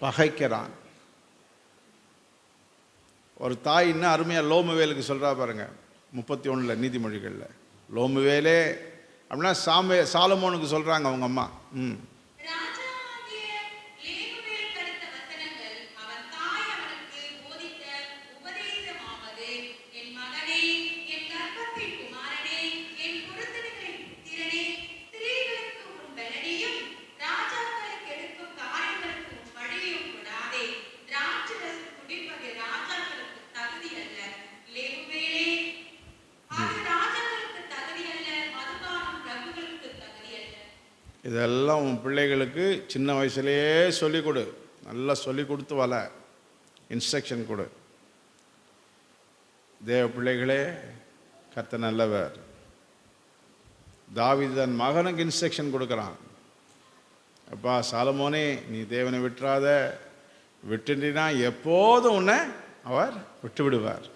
பகைக்கிறான். ஒரு தாய் இன்னும் அருமையாக லோமுவேலுக்கு சொல்கிறா பாருங்க, 31 நீதிமொழிகளில். லோமுவேலே அப்படின்னா சாலமோனுக்கு சொல்கிறாங்க அவங்க அம்மா. இதெல்லாம் உன் பிள்ளைகளுக்கு சின்ன வயசுலேயே சொல்லிக் கொடு. நல்லா சொல்லி கொடுத்து வள, இன்ஸ்ட்ரக்ஷன் கொடு. தேவ பிள்ளைகளே, கர்த்தர் நல்லவர். தாவீது தன் மகனுக்கு இன்ஸ்ட்ரக்ஷன் கொடுக்குறான். அப்பா சாலமோனே, நீ தேவனை விட்டுறாத, விட்டுனா எப்போதும் உன்னை அவர் விட்டு விடுவார்.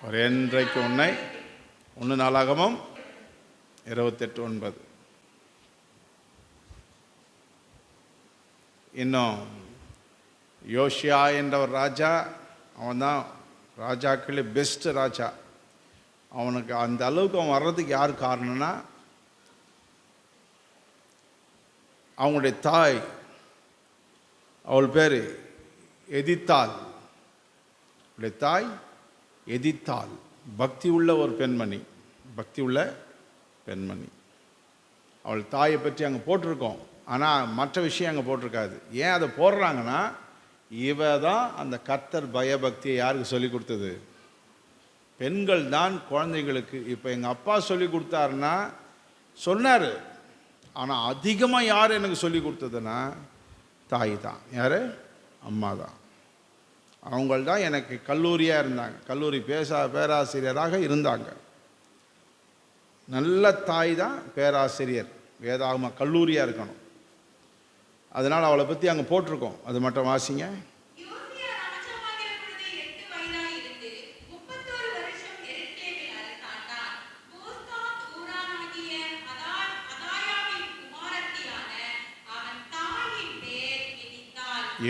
அவர் என்றைக்கு உன்னை 1 நாளாகமம் 28:9. இன்னும் யோசியா என்ற ஒரு ராஜா, அவன் தான் ராஜாக்களே பெஸ்ட் ராஜா. அவனுக்கு அந்த அளவுக்கு அவன் வர்றதுக்கு யார் காரணம்னா, அவங்களுடைய தாய், அவள் பேர் எதித்தாள். அவளுடைய தாய் எதித்தாள் பக்தி உள்ள ஒரு பெண்மணி, பக்தி உள்ள பெண்மணி. அவள் தாயை பற்றி அங்கே போட்டிருக்கோம், ஆனால் மற்ற விஷயம் அங்கே போட்டிருக்காது. ஏன் அதை போடுறாங்கன்னா, இவ தான் அந்த கர்த்தர் பயபக்தியை யாருக்கு சொல்லி கொடுத்தது? பெண்கள் தான் குழந்தைங்களுக்கு. இப்போ எங்கள் அப்பா சொல்லி கொடுத்தாருன்னா சொன்னார், ஆனால் அதிகமாக யார் எனக்கு சொல்லி கொடுத்ததுன்னா தாய் தான். யார்? அம்மா தான். அவங்கள் தான் எனக்கு கல்லூரியாக இருந்தாங்க, கல்லூரி பேராசிரியராக இருந்தாங்க. நல்ல தாய் தான் பேராசிரியர், வேதாகம கல்லூரியாக இருக்கணும். அதனால் அவளை பற்றி அங்கே போட்டிருக்கோம், அது மட்டும் வாசிங்க.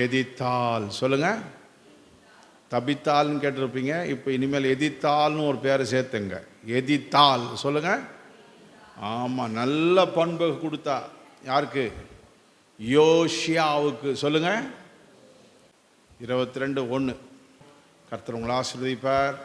எதித்தாள் சொல்லுங்க. தபித்தாள்னு கேட்டிருப்பீங்க, இப்போ இனிமேல் எதித்தாள்னு ஒரு பேரை சேர்த்துங்க. எதித்தாள் சொல்லுங்க. ஆமாம், நல்ல பண்பு கொடுத்தா. யாருக்கு? யோசியாவுக்கு. சொல்லுங்க. 22:1. கர்த்தர் உங்களை ஆசீர்வதிப்பார்.